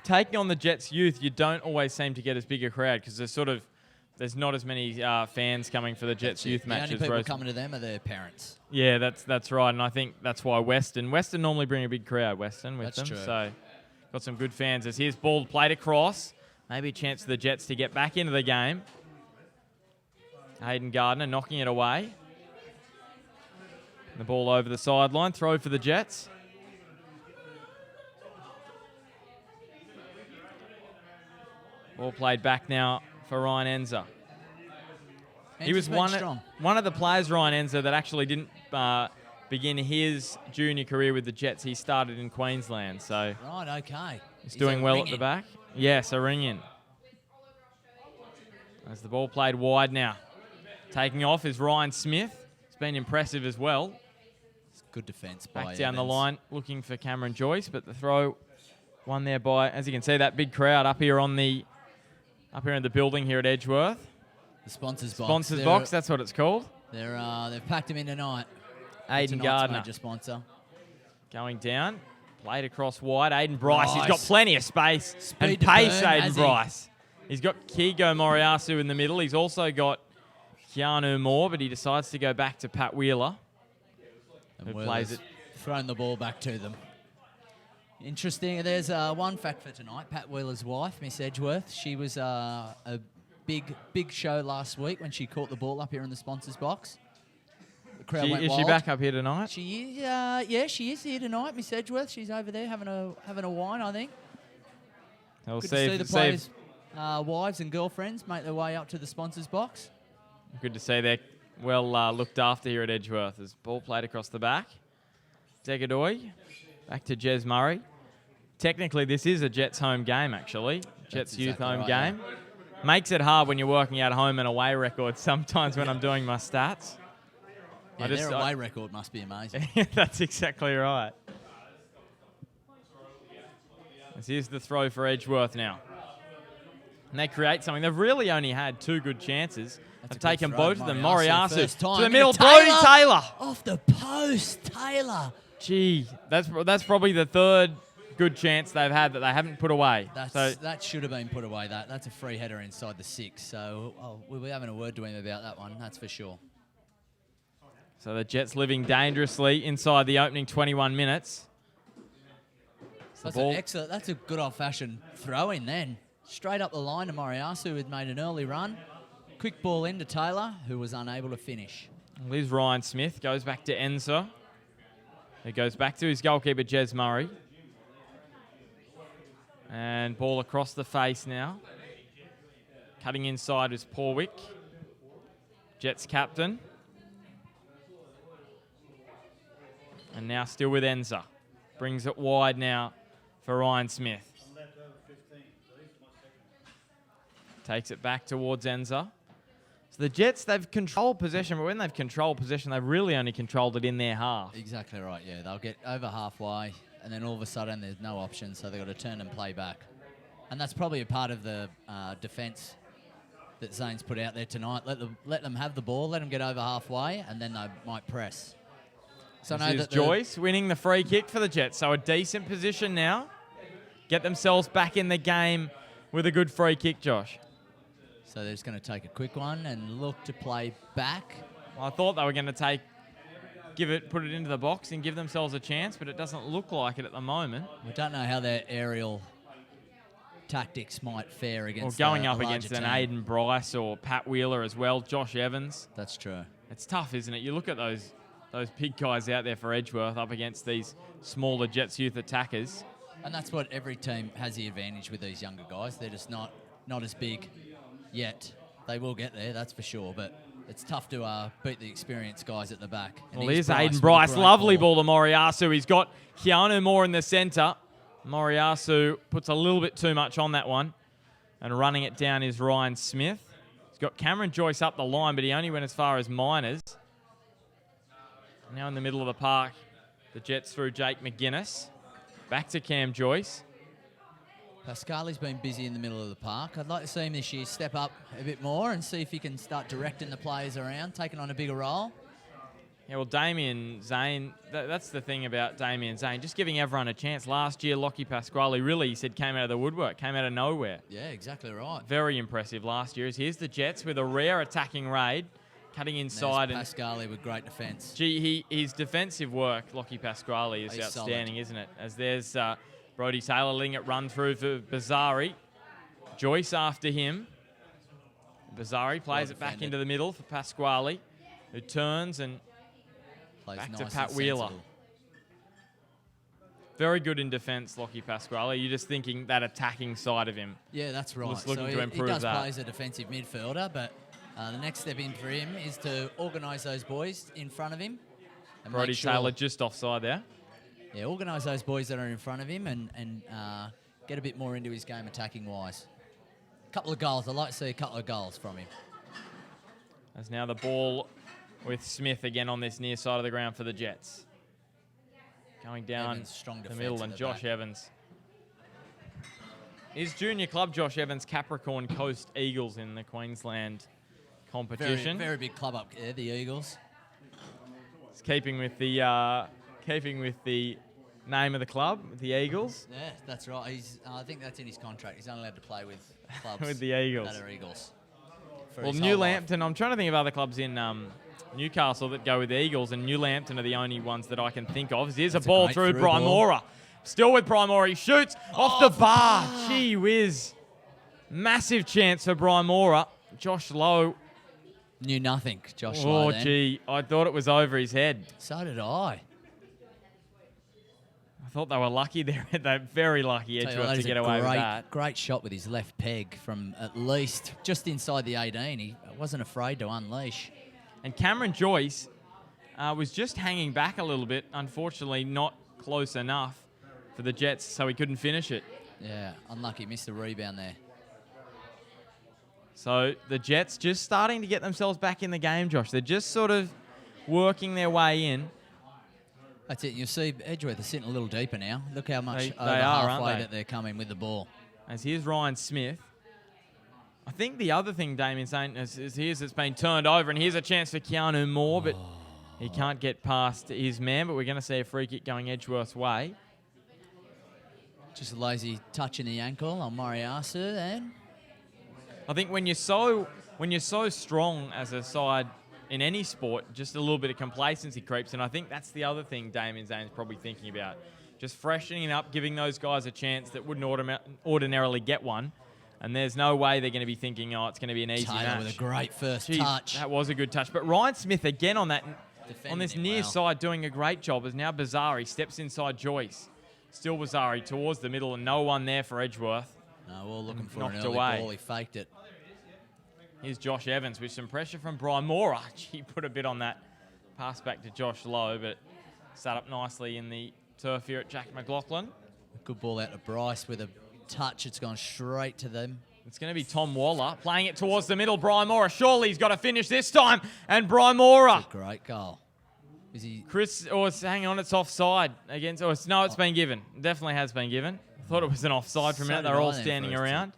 Taking on the Jets youth, you don't always seem to get as big a crowd because there's not as many fans coming for the Jets youth matches. The only people coming to them are their parents. Yeah, that's right. And I think that's why Western normally bring a big crowd, with them. True. So got some good fans. As here's ball played across. Maybe a chance for the Jets to get back into the game. Hayden Gardner knocking it away. The ball over the sideline. Throw for the Jets. Ball played back now for Ryan Enza. He was one of the players, Ryan Enza, that actually didn't begin his junior career with the Jets. He started in Queensland, so right, okay. He's doing well at the back. Yes, a ring in. As the ball played wide now. Taking off is Ryan Smith. He's been impressive as well. It's good defence by Back down Evans. the line, looking for Cameron Joyce, but the throw won there by, as you can see, that big crowd up here in the building here at Edgeworth. The sponsors box. Sponsors box, that's what it's called. They've packed him in tonight. Aiden Gardner. Major sponsor. Going down. Played across wide. Aiden Bryce. He's got plenty of space Speed and to pace, burn, Aiden Bryce. He's got Kigo Moriyasu in the middle. He's also got Keanu Moore, but he decides to go back to Pat Wheeler, who plays it. Thrown the ball back to them. Interesting. There's one fact for tonight. Pat Wheeler's wife, Miss Edgeworth, she was a big show last week when she caught the ball up here in the sponsors box. The crowd went Is wild. she back up here tonight? She is. She is here tonight, Miss Edgeworth. She's over there having a wine, I think. We'll Good to see the players' wives and girlfriends make their way up to the sponsors box. Good to see they're well looked after here at Edgeworth. As ball played across the back. Degadoy, back to Jez Murray. Technically, this is a Jets home game, actually. Jets youth home game. Yeah. Makes it hard when you're working out home and away records sometimes when I'm doing my stats. Yeah, their away record must be amazing. That's exactly right. Here's the throw for Edgeworth now. And they create something. They've really only had 2 good chances. They've taken both of them. Moriyasu to the middle. Brody Taylor. Off the post, Taylor. Gee, that's probably the 3rd good chance they've had that they haven't put away. That should have been put away. That's a free header inside the 6. So we'll be having a word to him about that one. That's for sure. So the Jets living dangerously inside the opening 21 minutes. That's excellent. That's a good old-fashioned throw-in then. Straight up the line to Moriyasu, who had made an early run. Quick ball into Taylor, who was unable to finish. Here's Ryan Smith. Goes back to Enser. He goes back to his goalkeeper, Jez Murray. And ball across the face now. Cutting inside is Porwick. Jets captain. And now still with Enser. Brings it wide now for Ryan Smith. Takes it back towards Enser. So the Jets, they've controlled possession, but when they've controlled possession, they've really only controlled it in their half. Exactly right, yeah. They'll get over halfway, and then all of a sudden there's no option, so they've got to turn and play back. And that's probably a part of the defence that Zane's put out there tonight. Let them have the ball, let them get over halfway, and then they might press. So this is Joyce winning the free kick for the Jets. So a decent position now. Get themselves back in the game with a good free kick, Josh. So they're just going to take a quick one and look to play back. Well, I thought they were going to put it into the box and give themselves a chance, but it doesn't look like it at the moment. We don't know how their aerial tactics might fare against going up against an Aiden Bryce or Pat Wheeler as well, Josh Evans. That's true. It's tough, isn't it? You look at those big guys out there for Edgeworth up against these smaller Jets youth attackers. And that's what every team has the advantage with these younger guys. They're just not as big yet. They will get there, that's for sure, but it's tough to beat the experienced guys at the back. And here's Aiden Bryce. Lovely ball to Moriyasu. He's got Keanu Moore in the centre. Moriyasu puts a little bit too much on that one. And running it down is Ryan Smith. He's got Cameron Joyce up the line, but he only went as far as Miners. Now in the middle of the park, the Jets through Jake McGuinness. Back to Cam Joyce. Pascali's been busy in the middle of the park. I'd like to see him this year step up a bit more and see if he can start directing the players around, taking on a bigger role. Yeah, well, Damien Zane, that's the thing about Damien Zane, just giving everyone a chance. Last year, Lockie Pasquale really, he said, came out of the woodwork, came out of nowhere. Yeah, exactly right. Very impressive last year. Here's the Jets with a rare attacking raid, cutting inside. And Pasquale with great defence. Gee, his defensive work, Lockie Pasquale, is outstanding, isn't it? As there's Brody Taylor letting it run through for Bazzari. Joyce after him. Bazzari plays it back into the middle for Pasquale, who turns and back to Pat Wheeler. Very good in defence, Lockie Pasquale. You're just thinking that attacking side of him. Yeah, that's right. Just looking to improve he does that. play as a defensive midfielder, but the next step in for him is to organise those boys in front of him. And Brody Taylor just offside there. Yeah, organise those boys that are in front of him and get a bit more into his game attacking-wise. A couple of goals. I'd like to see a couple of goals from him. As now the ball with Smith again on this near side of the ground for the Jets. Going down Evans, strong the middle, and Josh back. Evans. His junior club, Josh Evans, Capricorn Coast Eagles in the Queensland competition. Very big club up there, the Eagles. It's keeping with the name of the club, the Eagles. Yeah, that's right. I think that's in his contract. He's only allowed to play with clubs with the Eagles. that are Eagles. Well, New Lambton, I'm trying to think of other clubs in Newcastle that go with the Eagles, and New Lambton are the only ones that I can think of. Here's a ball through Brymora. Still with Brymora. He shoots off the bar. Gee whiz. Massive chance for Brymora. Josh Lowe. Knew nothing, Josh Lowe. Oh, gee. I thought it was over his head. So did I. I thought they were lucky there. They're very lucky, Edgeworth, to get away with that. Great shot with his left peg from at least just inside the 18. He wasn't afraid to unleash. And Cameron Joyce was just hanging back a little bit. Unfortunately, not close enough for the Jets, so he couldn't finish it. Yeah, unlucky. Missed the rebound there. So the Jets just starting to get themselves back in the game, Josh. They're just sort of working their way in. That's it. You'll see Edgeworth are sitting a little deeper now. Look how much They over are, halfway aren't they? that they're coming with the ball. As here's Ryan Smith. I think the other thing Damien's saying is here's it's been turned over, and here's a chance for Keanu Moore, but he can't get past his man, but we're going to see a free kick going Edgeworth's way. Just a lazy touch in the ankle on Moriarty then. I think when you're so strong as a side in any sport, just a little bit of complacency creeps in. I think that's the other thing Damien Zane's probably thinking about. Just freshening up, giving those guys a chance that wouldn't ordinarily get one. And there's no way they're going to be thinking, oh, it's going to be an easy Taylor match. with a great first Gee, touch. That was a good touch. But Ryan Smith again on that, Defending on this him near well. side, doing a great job. As now Bazari steps inside Joyce. Still Bazari towards the middle, and no one there for Edgeworth. No, we're all looking for Knocked an early away. ball. He faked it. Here's Josh Evans with some pressure from Brian Moore. He put a bit on that pass back to Josh Lowe, but sat up nicely in the turf here at Jack McLaughlin. Good ball out to Bryce with a touch. It's gone straight to them. It's going to be Tom Waller playing it towards the middle. Brian Moore, surely he's got to finish this time. And Brian Moore. Great goal. Is he? Chris, hang on, it's offside against. No, it's been given. Definitely has been given. I thought it was an offside for a So minute. did They were I all then standing first. around.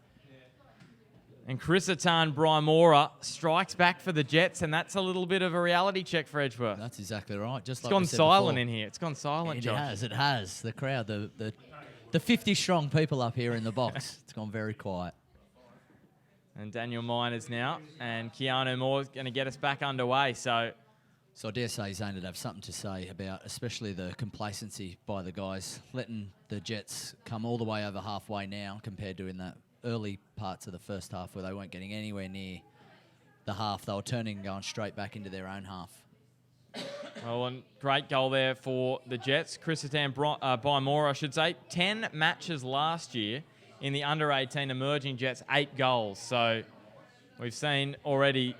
And Chris Atan, Brian Moore strikes back for the Jets, and that's a little bit of a reality check for Edgeworth. That's exactly right. Just It's like gone we said silent before. in here. It's gone silent, It Josh. has. It has. The crowd, the 50 strong people up here in the box. It's gone very quiet. And Daniel Miners now, and Keanu Moore's going to get us back underway. So I dare say Zane would have something to say about especially the complacency by the guys, letting the Jets come all the way over halfway now compared to in that early parts of the first half where they weren't getting anywhere near the half. They were turning and going straight back into their own half. well, and great goal there for the Jets. Chris Atan, Brian Moore, I should say. 10 matches last year in the under-18 emerging Jets, 8 goals. So we've seen already,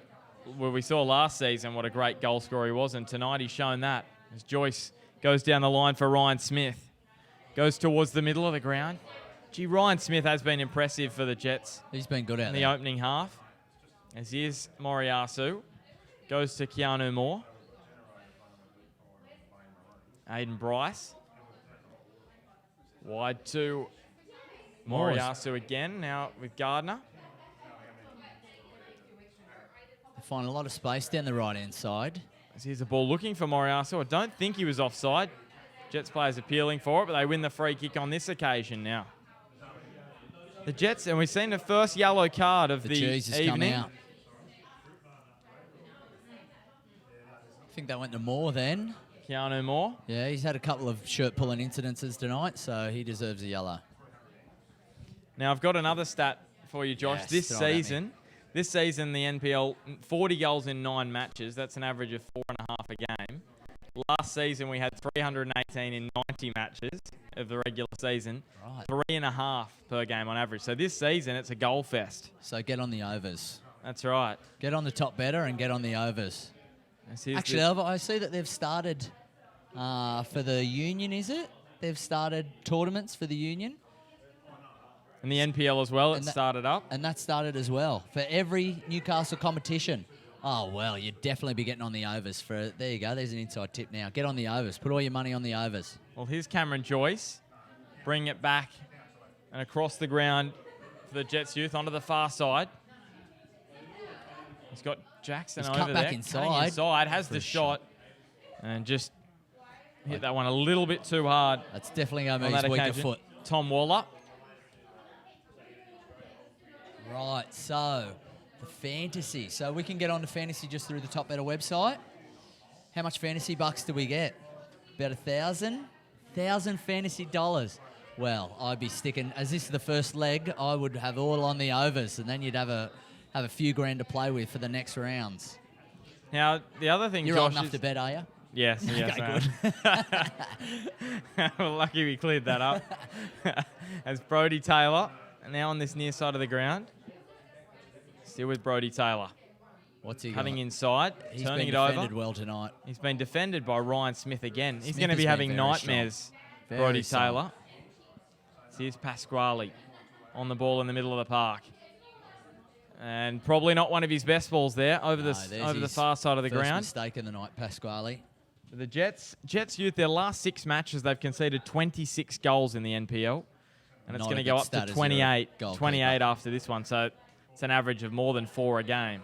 where we saw last season, what a great goal scorer he was, and tonight he's shown that. As Joyce goes down the line for Ryan Smith. Goes towards the middle of the ground. Gee, Ryan Smith has been impressive for the Jets He's been good out in there. the opening half. As here's Moriarty. Goes to Keanu Moore. Aiden Bryce. Wide to Moriarty again, now with Gardner. They find a lot of space down the right-hand side. As here's the ball looking for Moriarty. I don't think he was offside. Jets players appealing for it, but they win the free kick on this occasion now. The Jets, and we've seen the first yellow card of the cheese has come evening. out. I think that went to Moore then. Keanu Moore. Yeah, he's had a couple of shirt-pulling incidences tonight, so he deserves a yellow. Now, I've got another stat for you, Josh. Yes, throw it at me. This season, the NPL, 40 goals in 9 matches. That's an average of 4.5 a game. Last season, we had 318 in 90 matches of the regular season. Right. 3.5 per game on average. So this season, it's a goal fest. So get on the overs. That's right. Get on the top better and get on the overs. Here's Actually, I see that they've started for the Union, is it? They've started tournaments for the Union. and the NPL as well, it And that- started up. And that started as well for every Newcastle competition. Oh, well, you'd definitely be getting on the overs. There you go. There's an inside tip now. Get on the overs. Put all your money on the overs. Well, here's Cameron Joyce. Bring it back and across the ground for the Jets youth onto the far side. He's got Jackson He's over cut there. back Cutting inside. inside, has For the a shot. And just hit that one a little bit too hard. That's definitely going to On be his that weaker occasion. foot. Tom Waller. Right, so the fantasy. So we can get on to fantasy just through the Top Better website. How much fantasy bucks do we get? About 1,000 fantasy dollars. Well, I'd be sticking, as this is the first leg, I would have all on the overs, and then you'd have a few grand to play with for the next rounds. Now, the other thing, You're Josh, old enough is- to bet, are you? Yes, yes. Okay, I am. Well, lucky we cleared that up. As Brody Taylor, now on this near side of the ground. Still with Brody Taylor. What's he Cutting got? inside, He's turning been it over. defended well tonight. He's been defended by Ryan Smith again. He's Smith going to be has having been very nightmares, strong. Brody Very strong. Taylor. Here's Pasquale on the ball in the middle of the park. And probably not one of his best balls there over the far side of the first ground. Mistake in the night, Pasquale. The Jets youth, their last 6 matches, they've conceded 26 goals in the NPL. And it's Not going a to go good up stat to as 28, you're a 28 goalkeeper. after this one. So it's an average of more than 4 a game.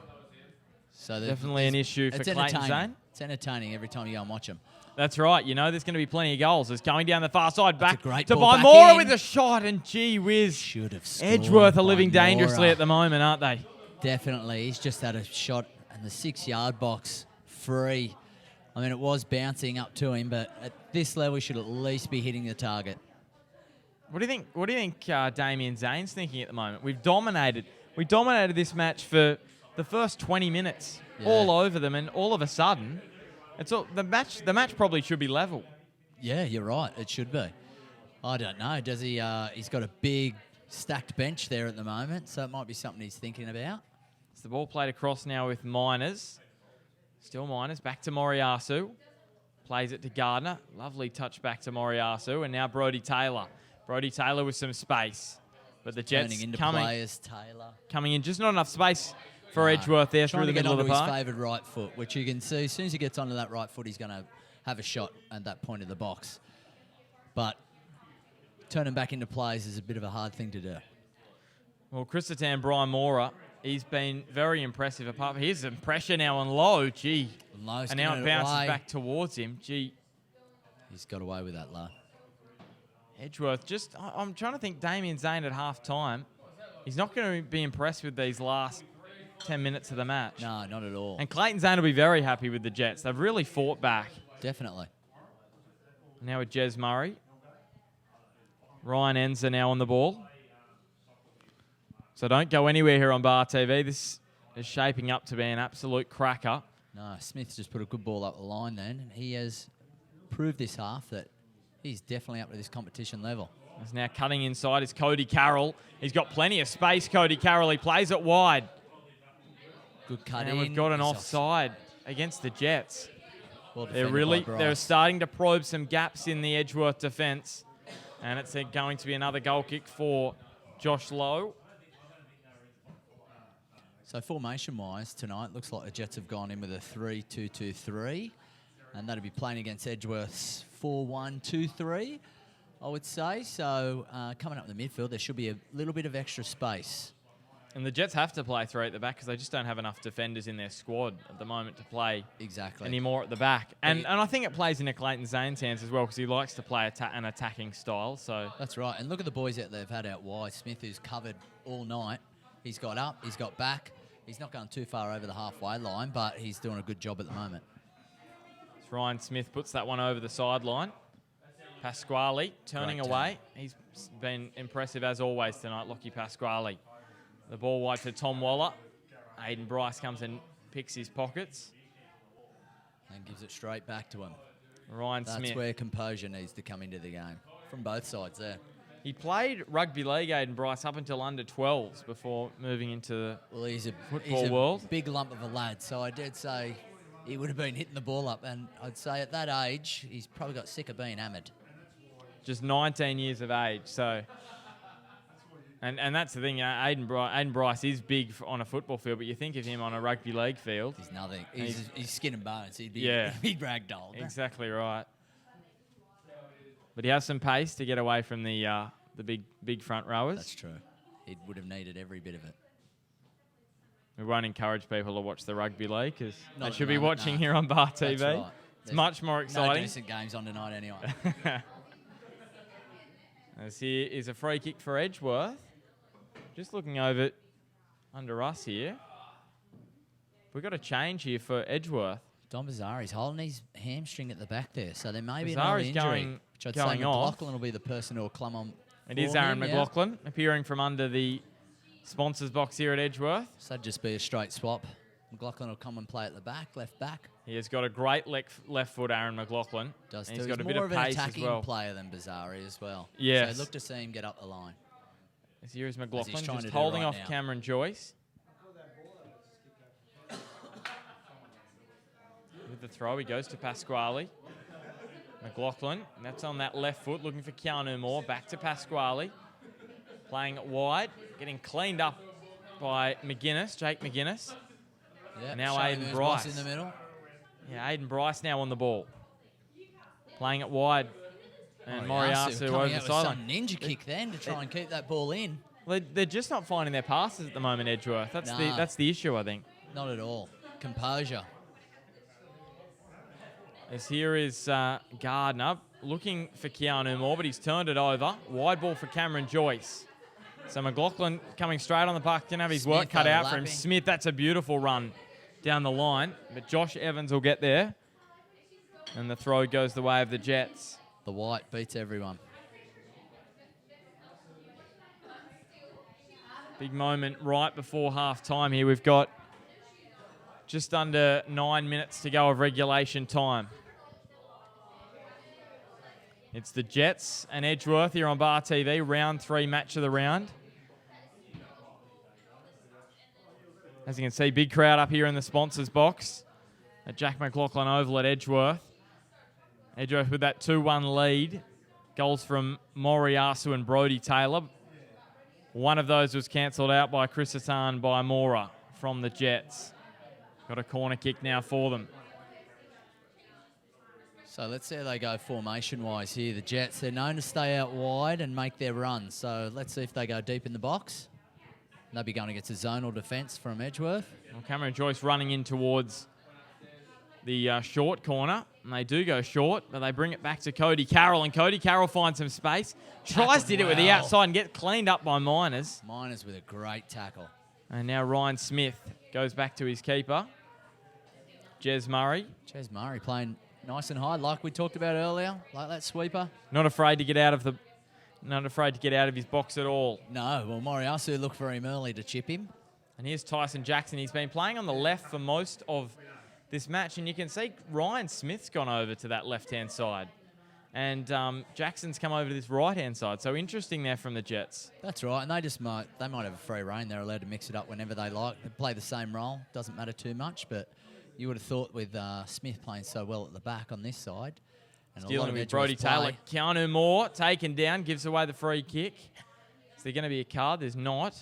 So Definitely an issue for Clayton Zane. It's entertaining every time you go and watch them. That's right. You know there's going to be plenty of goals. It's going down the far side, back a great to ball back Mora in. with a shot, and gee whiz. Should have scored. Edgeworth are by living dangerously Mora. at the moment, aren't they? Definitely. He's just had a shot in the 6-yard box, free. I mean, it was bouncing up to him, but at this level, he should at least be hitting the target. What do you think? What do you think Damien Zane's thinking at the moment? We dominated this match for the first 20 minutes, all over them, and all of a sudden, the match probably should be level. Yeah, you're right. It should be. I don't know. Does he? He's got a big stacked bench there at the moment, so it might be something he's thinking about. It's the ball played across now with Miners. Still Miners. Back to Moriyasu. Plays it to Gardner. Lovely touch back to Moriyasu. And now Brody Taylor. Brody Taylor with some space. But the Jets Turning into coming players, Taylor. Coming in. Just not enough space for Edgeworth there through the middle of the his park. favoured right foot, which you can see as soon as he gets onto that right foot, he's going to have a shot at that point of the box. But turning back into plays is a bit of a hard thing to do. Well, Christian Brian Mora, he's been very impressive. Apart from here's some pressure now on low, gee. Low's And now it bounces away. back towards him, gee. He's got away with that low. Edgeworth, I'm trying to think Damien Zane at half time. He's not going to be impressed with these last 10 minutes of the match. No, not at all. And Clayton Zane will be very happy with the Jets. They've really fought back. Definitely. Now with Jez Murray. Ryan Enzer now on the ball. So don't go anywhere here on Bar TV. This is shaping up to be an absolute cracker. No, Smith's just put a good ball up the line then. And he has proved this half that he's definitely up to this competition level. He's now cutting inside is Cody Carroll. He's got plenty of space, Cody Carroll. He plays it wide. Good cut And in. we've got an He's offside against the Jets. Well They're defended by Bryce. starting to probe some gaps in the Edgeworth defence. And it's going to be another goal kick for Josh Lowe. So formation-wise tonight, looks like the Jets have gone in with a 3-2-2-3. And that'll be playing against Edgeworth's 4-1-2-3, I would say. So coming up in the midfield, there should be a little bit of extra space. And the Jets have to play 3 at the back because they just don't have enough defenders in their squad at the moment to play anymore at the back. And I think it plays into Clayton Zane's hands as well because he likes to play an attacking style. So that's right. And look at the boys that they've had out wide. Smith, who's covered all night. He's got up, he's got back. He's not going too far over the halfway line, but he's doing a good job at the moment. Ryan Smith puts that one over the sideline. Pasquale turning away. He's been impressive as always tonight, Lockie Pasquale. The ball wide to Tom Waller. Aiden Bryce comes and picks his pockets. And gives it straight back to him. Ryan That's Smith. where composure needs to come into the game. From both sides there. He played rugby league, Aiden Bryce, up until under 12s before moving into the football world. Big lump of a lad, so I did say he would have been hitting the ball up, and I'd say at that age, he's probably got sick of being hammered. Just 19 years of age, so... And that's the thing, Aiden Bryce is big on a football field, but you think of him on a rugby league field. He's nothing. He's skin and bones. He'd be ragdolled. Exactly right. But he has some pace to get away from the big front rowers. That's true. He would have needed every bit of it. We won't encourage people to watch the rugby league because they Not should at the be moment, watching no. here on Bar TV. That's right. It's much more No exciting. decent games on tonight anyway. As here is a free kick for Edgeworth. Just looking over under us here. We've got a change here for Edgeworth. Don Bazzari's holding his hamstring at the back there, so there may be Bazzari's another injury. Which I'd say off. McLaughlin will be the person who will come on. It is Aaron McLaughlin appearing from under the sponsors box here at Edgeworth. So that'd just be a straight swap. McLaughlin will come and play at the back, left back. He has got a great left foot, Aaron McLaughlin. Does and too. he's got a more bit of an pace attacking as well. player than Bazzari as well. Yes. So look to see him get up the line. Here is McLaughlin trying just to do holding right off now. Cameron Joyce. with the throw. He goes to Pasquale. McLaughlin, and that's on that left foot, looking for Keanu Moore. Back to Pasquale. Playing it wide, getting cleaned up by McGuinness, Jake McGuinness. Yep, now showing Aiden who's Bryce. boss in the middle. Yeah, Aiden Bryce now on the ball. Playing it wide. And Moriyasu coming over out the with sideline. some ninja kick then to try and keep that ball in. They're just not finding their passes at the moment, Edgeworth. That's the issue, I think. Not at all. Composure. As here is Gardner looking for Keanu Moore, but he's turned it over. Wide ball for Cameron Joyce. So McLaughlin coming straight on the puck. Didn't have his work cut out for him. Smith, that's a beautiful run down the line. But Josh Evans will get there. And the throw goes the way of the Jets. The white beats everyone. Big moment right before half-time here. We've got just under 9 minutes to go of regulation time. It's the Jets and Edgeworth here on Bar TV. Round 3 match of the round. As you can see, big crowd up here in the sponsors box at Jack McLaughlin Oval at Edgeworth. Edgeworth with that 2-1 lead. Goals from Moriyasu and Brody Taylor. One of those was cancelled out by Chrisitan by Mora from the Jets. Got a corner kick now for them. So let's see how they go formation-wise here. The Jets, they're known to stay out wide and make their runs. So let's see if they go deep in the box. They'll be going against a zonal defence from Edgeworth. Well, Cameron Joyce running in towards the short corner. And they do go short, but they bring it back to Cody Carroll. And Cody Carroll finds some space. Tries to hit it with the outside and get cleaned up by Miners. Miners with a great tackle. And now Ryan Smith goes back to his keeper. Jez Murray. Jez Murray playing nice and high, like we talked about earlier, like that sweeper. Not afraid to get out of his box at all. No, well, Moriyasu looked for him early to chip him. And here's Tyson Jackson. He's been playing on the left for most of this match, and you can see Ryan Smith's gone over to that left-hand side. And Jackson's come over to this right-hand side. So interesting there from the Jets. That's right, and they might have a free rein. They're allowed to mix it up whenever they like. They play the same role. Doesn't matter too much, but you would have thought with Smith playing so well at the back on this side. And dealing with Brody Taylor. Keanu Moore taken down, gives away the free kick. Is there going to be a card? There's not.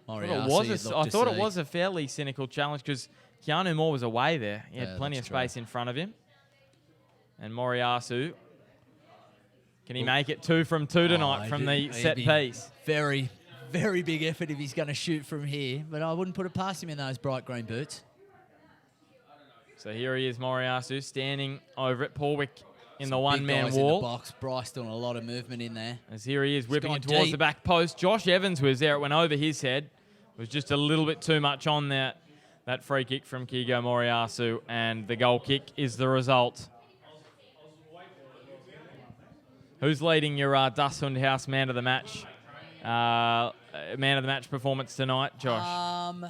I thought it was a fairly cynical challenge because Keanu Moore was away there. He had plenty of space in front of him. And Moriyasu, can he make it 2 from 2 tonight from the set piece? Very, very big effort if he's going to shoot from here, but I wouldn't put it past him in those bright green boots. So here he is, Moriyasu, standing over it. Paulwick in the one-man wall. In the box. Bryce doing a lot of movement in there. As here he is, whipping it towards the back post. Josh Evans was there. It went over his head. It was just a little bit too much on that free kick from Kigo Moriyasu, and the goal kick is the result. Who's leading your Dusthund House man of the match? Man of the match performance tonight, Josh?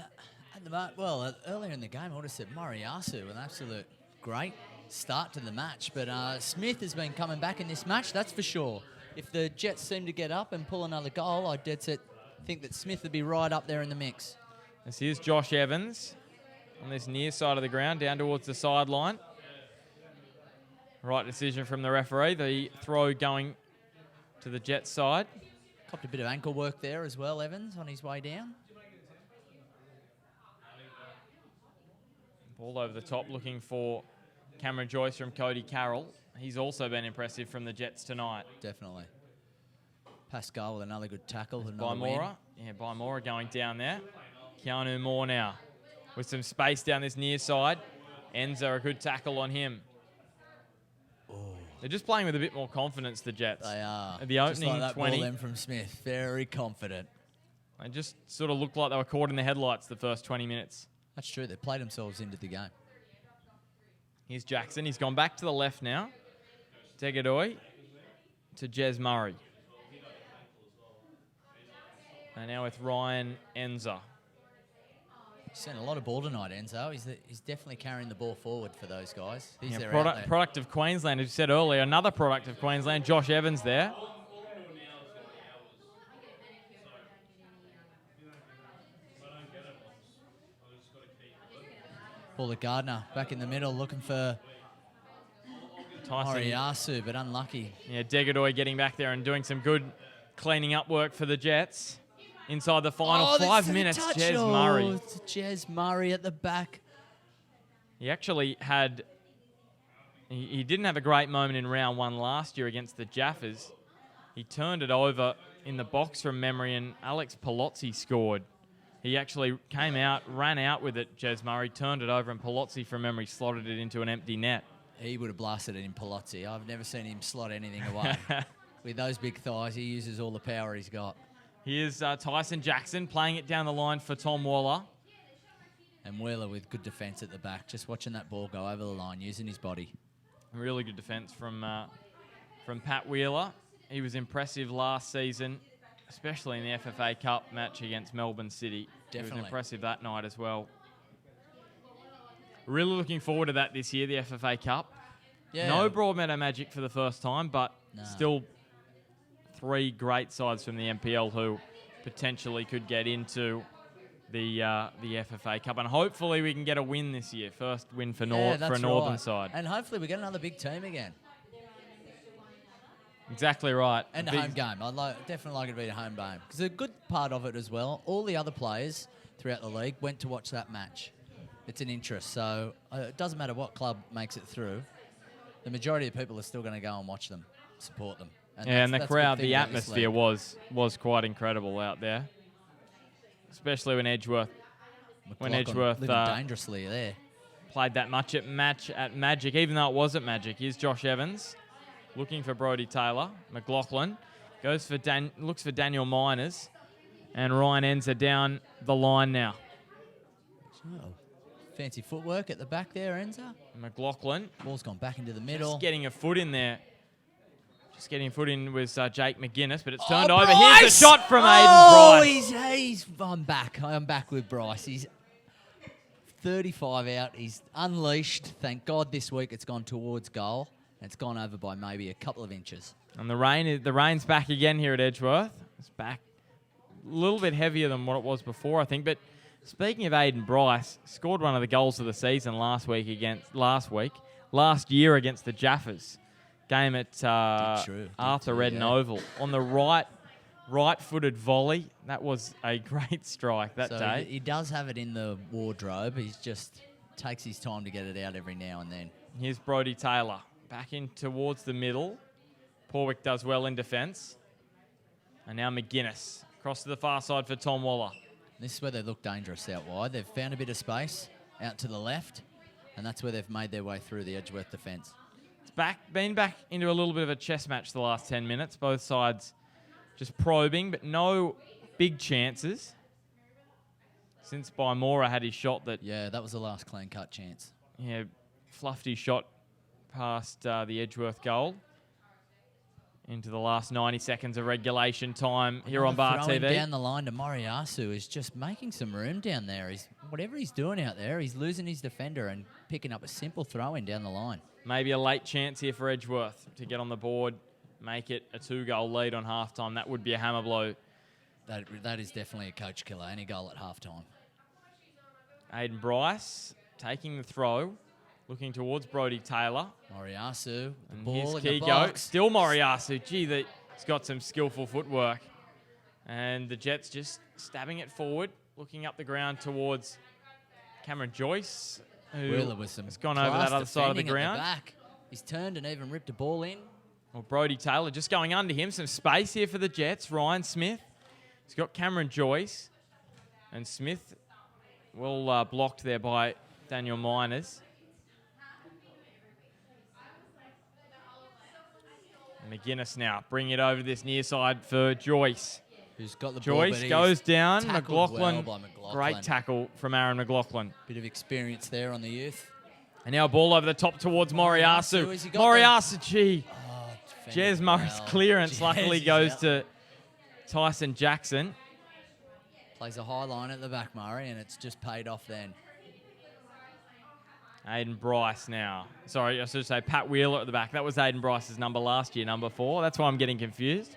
Earlier in the game, I would have said Moriyasu, an absolute great start to the match. But Smith has been coming back in this match, that's for sure. If the Jets seem to get up and pull another goal, I dead set think that Smith would be right up there in the mix. This is Josh Evans on this near side of the ground, down towards the sideline. Right decision from the referee. The throw going to the Jets side. Copped a bit of ankle work there as well, Evans, on his way down. Ball over the top looking for Cameron Joyce from Cody Carroll. He's also been impressive from the Jets tonight. Definitely. Pascal with another good tackle. By Mora. Yeah, by Mora going down there. Keanu Moore now with some space down this near side. Enzo, a good tackle on him. Oh. They're just playing with a bit more confidence, the Jets. They are. At the opening just like that 20. Ball then from Smith. Very confident. They just sort of looked like they were caught in the headlights the first 20 minutes. That's true. They played themselves into the game. Here's Jackson. He's gone back to the left now. Degadoy to Jez Murray. And now with Ryan Enza. He's seen a lot of ball tonight, Enzo. He's definitely carrying the ball forward for those guys. He's their outlet. Product of Queensland, as you said earlier. Another product of Queensland, Josh Evans there. Paula Gardner back in the middle looking for Tyson. Moriyasu, but unlucky. Yeah, Degadoy getting back there and doing some good cleaning up work for the Jets. Inside the final 5 minutes, Jez Murray. It's Jez Murray at the back. He actually had... He didn't have a great moment in round 1 last year against the Jaffers. He turned it over in the box from memory, and Alex Palozzi scored. He actually came out, ran out with it, Jez Murray, turned it over, and Palozzi from memory slotted it into an empty net. He would have blasted it in Palozzi. I've never seen him slot anything away. With those big thighs, he uses all the power he's got. Here's Tyson Jackson playing it down the line for Tom Waller. And Wheeler with good defence at the back, just watching that ball go over the line, using his body. Really good defence from Pat Wheeler. He was impressive last season, especially in the FFA Cup match against Melbourne City. Definitely. He was impressive that night as well. Really looking forward to that this year, the FFA Cup. Yeah. No Broadmeadow Magic for the first time, but No. still 3 great sides from the NPL who potentially could get into the FFA Cup. And hopefully we can get a win this year. First win for, for a Northern side. And hopefully we get another big team again. Exactly right. And a home game. I'd definitely like it to be a home game. Because a good part of it as well, all the other players throughout the league went to watch that match. It's an interest. So it doesn't matter what club makes it through. The majority of people are still going to go and watch them, support them. And the that's crowd, good thing the about this atmosphere league. was quite incredible out there. Especially when Edgeworth McLaughlin living dangerously there. played that much at Magic, even though it was at Magic. Here's Josh Evans looking for Brodie Taylor. McLaughlin looks for Daniel Miners, and Ryan Enzer down the line now. Oh, fancy footwork at the back there, Enza. McLaughlin Ball's gone back into the middle. just getting a foot in there. Just getting a foot in was Jake McGuinness, but it's turned over. Bryce! Here's the shot from Aiden Bryce. I'm back with Bryce. He's 35 out. He's unleashed. Thank God this week it's gone towards goal. It's gone over by maybe a couple of inches. And the rain's back again here at Edgeworth. It's back a little bit heavier than what it was before, I think. But speaking of Aiden Bryce, scored one of the goals of the season last year against the Jaffers. Game at Arthur Redden Oval on the right-footed volley. That was a great strike that day. He does have it in the wardrobe. He just takes his time to get it out every now and then. Here's Brodie Taylor back in towards the middle. Porwick does well in defence. And now McGuinness across to the far side for Tom Waller. This is where they look dangerous out wide. They've found a bit of space out to the left, and that's where they've made their way through the Edgeworth defence. Been back into a little bit of a chess match the last 10 minutes. Both sides just probing, but no big chances. Since Bymora had his shot that... Yeah, that was the last clean-cut chance. Yeah, fluffed his shot past the Edgeworth goal into the last 90 seconds of regulation time here on Bar Throwing TV. down the line to Moriyasu is just making some room down there. Whatever he's doing out there, he's losing his defender and picking up a simple throw-in down the line. Maybe a late chance here for Edgeworth to get on the board, make it a 2-goal lead on halftime. That would be a hammer blow. That is definitely a coach killer, any goal at halftime. Aiden Bryce taking the throw, looking towards Brodie Taylor. Moriyasu, And ball here's in the Kigo. box. Still Moriyasu. Gee, he's got some skillful footwork. And the Jets just stabbing it forward, looking up the ground towards Cameron Joyce, who Wheeler with some has gone over that other side of the defending at ground. back. He's turned and even ripped a ball in. Well, Brodie Taylor just going under him. Some space here for the Jets. Ryan Smith. He's got Cameron Joyce. And Smith well blocked there by Daniel Miners. And McGuinness now bring it over this near side for Joyce. Who's got the Joyce ball, but goes he's down. tackled McLaughlin, well by McLaughlin. great tackle from Aaron McLaughlin. Bit of experience there on the youth. And now a ball over the top towards Moriyasu, has he Moriyasu. got Moriyasu, gee. Oh, Jez Murray's clearance luckily goes to Tyson Jackson. Plays a high line at the back, Murray, and it's just paid off then. Aiden Bryce now. Sorry, I should say Pat Wheeler at the back. That was Aiden Bryce's number last year, number 4. That's why I'm getting confused.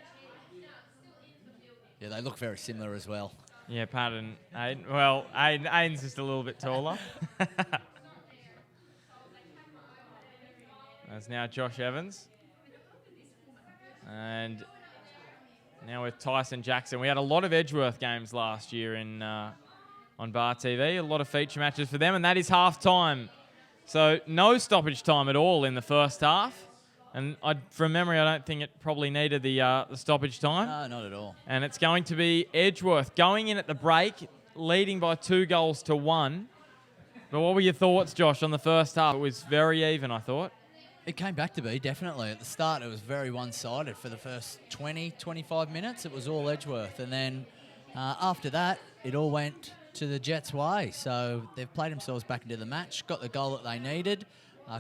Yeah, they look very similar as well. Yeah, Pat and Aiden. Well, Aiden's just a little bit taller. That's now Josh Evans. And now with Tyson Jackson. We had a lot of Edgeworth games last year on Bar TV. A lot of feature matches for them, and that is half-time. So no stoppage time at all in the first half. And from memory, I don't think it probably needed the stoppage time. No, not at all. And it's going to be Edgeworth going in at the break, leading by 2-1. But what were your thoughts, Josh, on the first half? It was very even, I thought. It came back to be, definitely. At the start, it was very one-sided. For the first 20, 25 minutes, it was all Edgeworth. And then after that, it all went to the Jets' way. So they've played themselves back into the match, got the goal that they needed,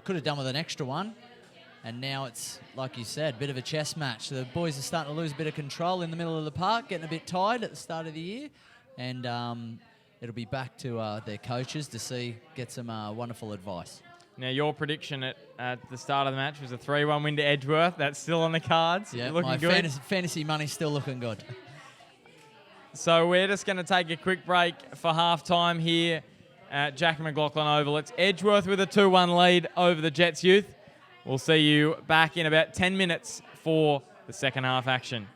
could have done with an extra one. And now it's, like you said, a bit of a chess match. The boys are starting to lose a bit of control in the middle of the park, getting a bit tired at the start of the year. And it'll be back to their coaches to get some wonderful advice. Now, your prediction at the start of the match was a 3-1 win to Edgeworth. That's still on the cards. Yeah, looking my good. fantasy money's still looking good. So we're just going to take a quick break for half-time here at Jack McLaughlin Oval. It's Edgeworth with a 2-1 lead over the Jets Youth. We'll see you back in about 10 minutes for the second half action.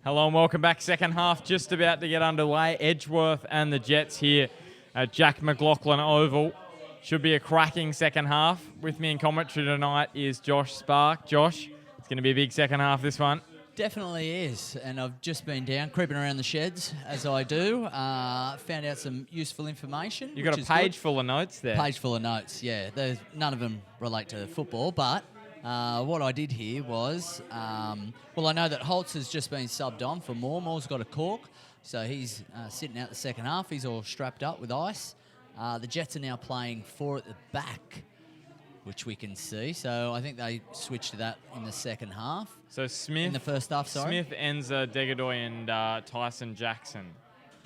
Hello and welcome back. Second half just about to get underway. Edgeworth and the Jets here at Jack McLaughlin Oval. Should be a cracking second half. With me in commentary tonight is Josh Spark. Josh, it's going to be a big second half, this one. Definitely is, and I've just been down, creeping around the sheds, as I do. Found out some useful information. You've got a page full of notes there. Page full of notes, yeah. None of them relate to football, but what I did hear was, well, I know that Holtz has just been subbed on for Moore. Moore's got a cork, so he's sitting out the second half. He's all strapped up with ice. The Jets are now playing 4 at the back, which we can see. So I think they switched to that in the second half. So Smith... In the first half, sorry. Smith, Enza, Degadoy and Tyson Jackson.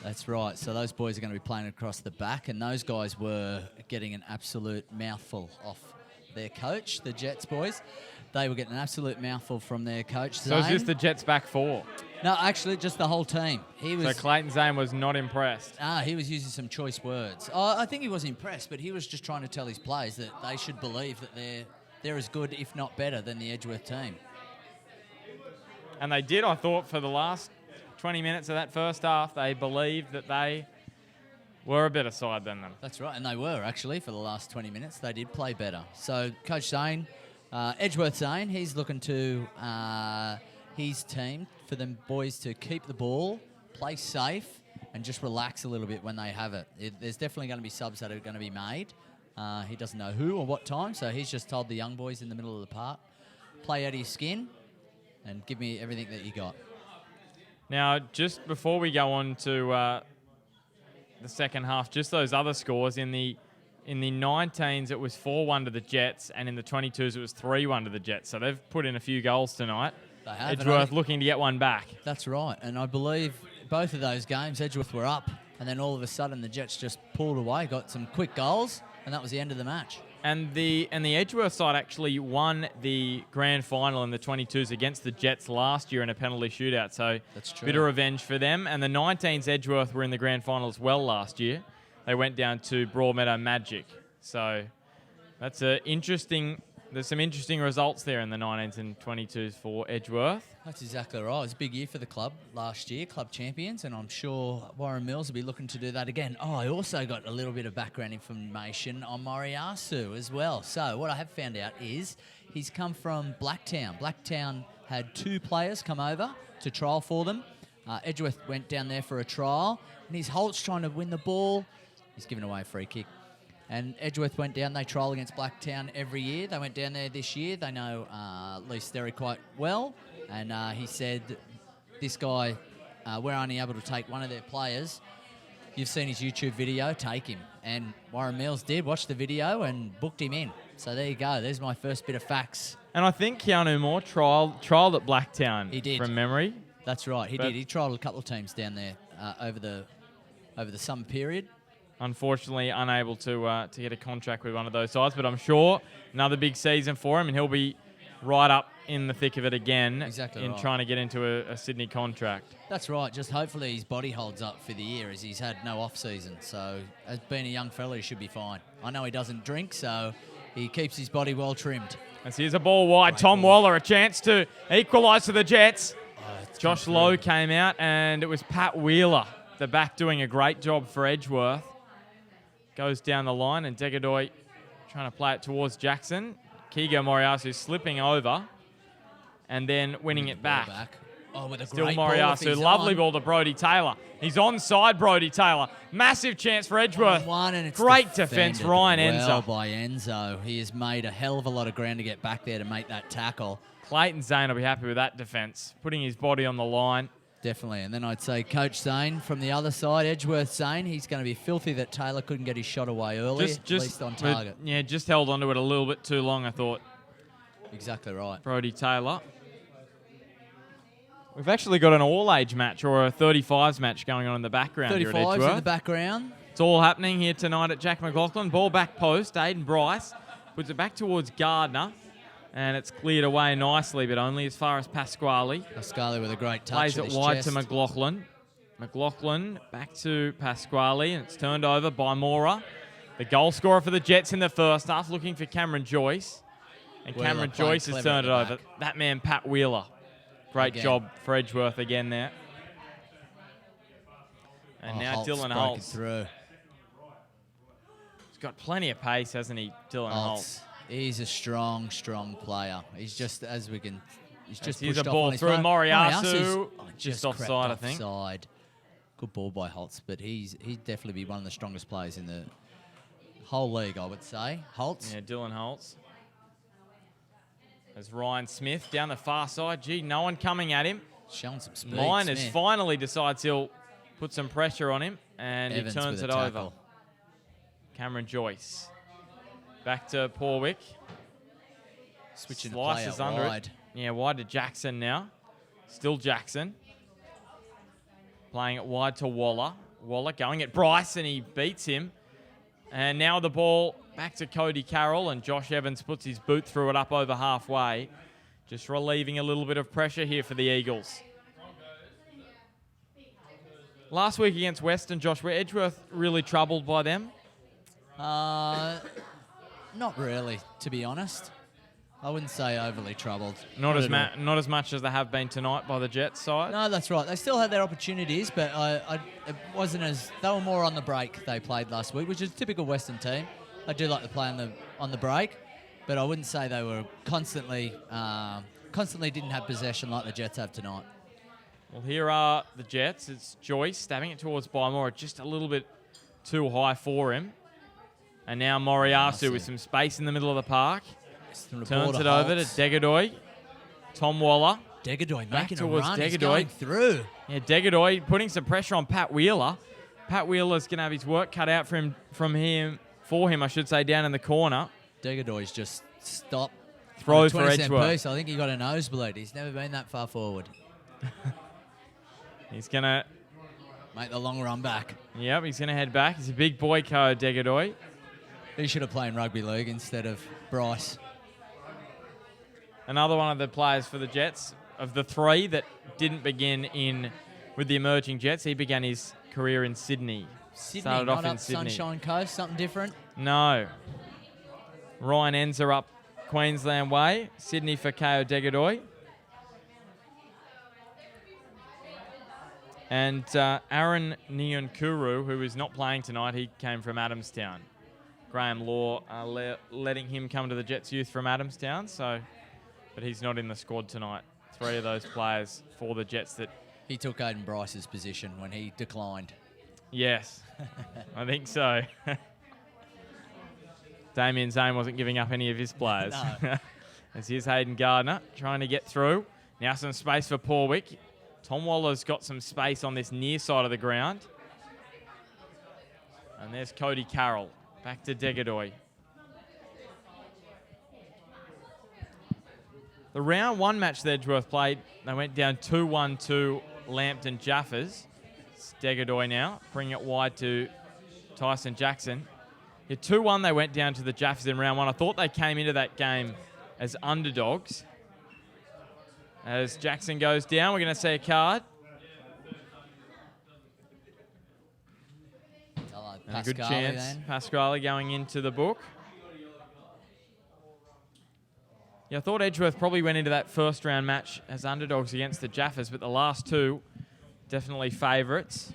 That's right. So those boys are going to be playing across the back, and those guys were getting an absolute mouthful off their coach, the Jets boys. They were getting an absolute mouthful from their coach, Zane. So it's just the Jets back 4? No, actually, just the whole team. So Clayton Zane was not impressed? He was using some choice words. I think he was impressed, but he was just trying to tell his players that they should believe that they're as good, if not better, than the Edgeworth team. And they did, I thought, for the last 20 minutes of that first half. They believed that they were a better side than them. That's right, and they were, actually, for the last 20 minutes. They did play better. So Coach Zane, Edgeworth Zane, he's looking to his team for them boys to keep the ball, play safe, and just relax a little bit when they have it. There's definitely going to be subs that are going to be made. He doesn't know who or what time, so he's just told the young boys in the middle of the park, play out of your skin and give me everything that you got. Now, just before we go on to the second half, just those other scores. In the 19s, it was 4-1 to the Jets, and in the 22s, it was 3-1 to the Jets. So they've put in a few goals tonight. They have. Edgeworth looking to get one back. That's right, and I believe both of those games, Edgeworth were up, and then all of a sudden the Jets just pulled away, got some quick goals, and that was the end of the match. And the Edgeworth side actually won the grand final in the 22s against the Jets last year in a penalty shootout. So that's true. Bit of revenge for them. And the 19s Edgeworth were in the grand final as well last year. They went down to Broadmeadow Magic. So that's there's some interesting results there in the 19s and 22s for Edgeworth. That's exactly right. It was a big year for the club last year, club champions, and I'm sure Warren Mills will be looking to do that again. Oh, I also got a little bit of background information on Moriyasu as well. So what I have found out is he's come from Blacktown. Blacktown had 2 players come over to trial for them. Edgeworth went down there for a trial, and his Holt's trying to win the ball. He's given away a free kick. And Edgeworth went down. They trial against Blacktown every year. They went down there this year. They know Lee Sterry quite well. And he said, this guy, we're only able to take one of their players. You've seen his YouTube video, take him. And Warren Mills did, watch the video and booked him in. So there you go. There's my first bit of facts. And I think Keanu Moore trialled at Blacktown. He did. From memory. That's right. He did. He trialled a couple of teams down there over the summer period. Unfortunately, unable to get a contract with one of those sides, but I'm sure another big season for him, and he'll be right up in the thick of it again trying to get into a Sydney contract. That's right. Just hopefully his body holds up for the year, as he's had no off-season. So as being a young fella, he should be fine. I know he doesn't drink, so he keeps his body well trimmed. As here's a ball wide. Great Tom Waller, a chance to equalise for the Jets. Josh Lowe came out, and it was Pat Wheeler, the back, doing a great job for Edgeworth. Goes down the line, and Degadoy trying to play it towards Jackson. Kigo Moriyasu slipping over and then winning it back. Oh, with a Still great Moriyasu, lovely ball to Brodie Taylor. He's onside Brodie Taylor. Massive chance for Edgeworth. Great defence, Ryan Enzo. Well by Enzo. He has made a hell of a lot of ground to get back there to make that tackle. Clayton Zane will be happy with that defence, putting his body on the line. Definitely. And then I'd say Coach Zane from the other side, Edgeworth Zane, he's going to be filthy that Taylor couldn't get his shot away early, at least on target. Just held onto it a little bit too long, I thought. Exactly right. Brodie Taylor. We've actually got an all-age match or a 35s match going on in the background here at Edgeworth. 35s in the background. It's all happening here tonight at Jack McLaughlin. Ball back post, Aiden Bryce puts it back towards Gardner. And it's cleared away nicely, but only as far as Pasquale. Pasquale with a great touch. Plays it wide to McLaughlin. McLaughlin back to Pasquale, and it's turned over by Mora. The goal scorer for the Jets in the first half, looking for Cameron Joyce. And Cameron Joyce has turned it over. That man, Pat Wheeler. Great Again. job for Edgeworth again there. And now Holt's Dylan broken Holtz. through. He's got plenty of pace, hasn't he, Dylan Holtz? He's a strong, strong player. He's just, as we can, he's just Here's pushed a off ball on his through phone. Moriyasu. Just Just crept offside, I think. offside. Good ball by Holtz, but he'd definitely be one of the strongest players in the whole league, I would say. Holtz. Yeah, Dylan Holtz. There's Ryan Smith down the far side. Gee, no one coming at him. Showing some speed. Miners Smith. finally decides he'll put some pressure on him, and Evans he turns with it a over. tackle. Cameron Joyce. Back to Porwick. Switching the play Slices out under wide. it. Yeah, wide to Jackson now. Still Jackson. Playing it wide to Waller. Waller going at Bryce, and he beats him. And now the ball back to Cody Carroll, and Josh Evans puts his boot through it up over halfway. Just relieving a little bit of pressure here for the Eagles. Last week against Western, Josh, were Edgeworth really troubled by them? Not really, to be honest. I wouldn't say overly troubled. Not as at all. much as they have been tonight by the Jets side. No, that's right. They still had their opportunities, but it wasn't as. They were more on the break. They played last week, which is a typical Western team. I do like to play on the break, but I wouldn't say they were constantly didn't have possession like the Jets have tonight. Well, here are the Jets. It's Joyce stabbing it towards Bymora, just a little bit too high for him. And now Moriyasu with some space in the middle of the park. Turns it over to Degadoy. Tom Waller. Degadoy Back making a towards run. He's Degadoy. going through. Yeah, Degadoy putting some pressure on Pat Wheeler. Pat Wheeler's going to have his work cut out for him, I should say, down in the corner. Degadoy's just stopped. Throws for 20 cent Edgeworth. piece. I think he got a nosebleed. He's never been that far forward. He's going to... Make the long run back. Yep, he's going to head back. He's a big boy, Degadoy. He should have played in rugby league instead of Bryce. Another one of the players for the Jets, of the three that didn't begin with the emerging Jets, he began his career in Sydney. Sydney, Started not off in up Sydney. Sunshine Coast, something different. No. Ryan Enzer up Queensland way. Sydney for Ko Degadoy. And Aaron Nyankuru, who is not playing tonight, he came from Adamstown. Graham Law letting him come to the Jets youth from Adamstown, but he's not in the squad tonight. Three of those players for the Jets that... He took Aiden Bryce's position when he declined. Yes, I think so. Damien Zane wasn't giving up any of his players. No. As here's Hayden Gardner trying to get through. Now some space for Porwick. Tom Waller's got some space on this near side of the ground. And there's Cody Carroll. Back to Degadoy. The round one match that Edgeworth played, they went down 2-1 to Lambton Jaffers. It's Degadoy now, bringing it wide to Tyson Jackson. Yeah, 2-1 they went down to the Jaffers in round one. I thought they came into that game as underdogs. As Jackson goes down, we're going to see a card. And a good chance. Then. Pasquale going into the book. Yeah, I thought Edgeworth probably went into that first round match as underdogs against the Jaffers, but the last two definitely favourites.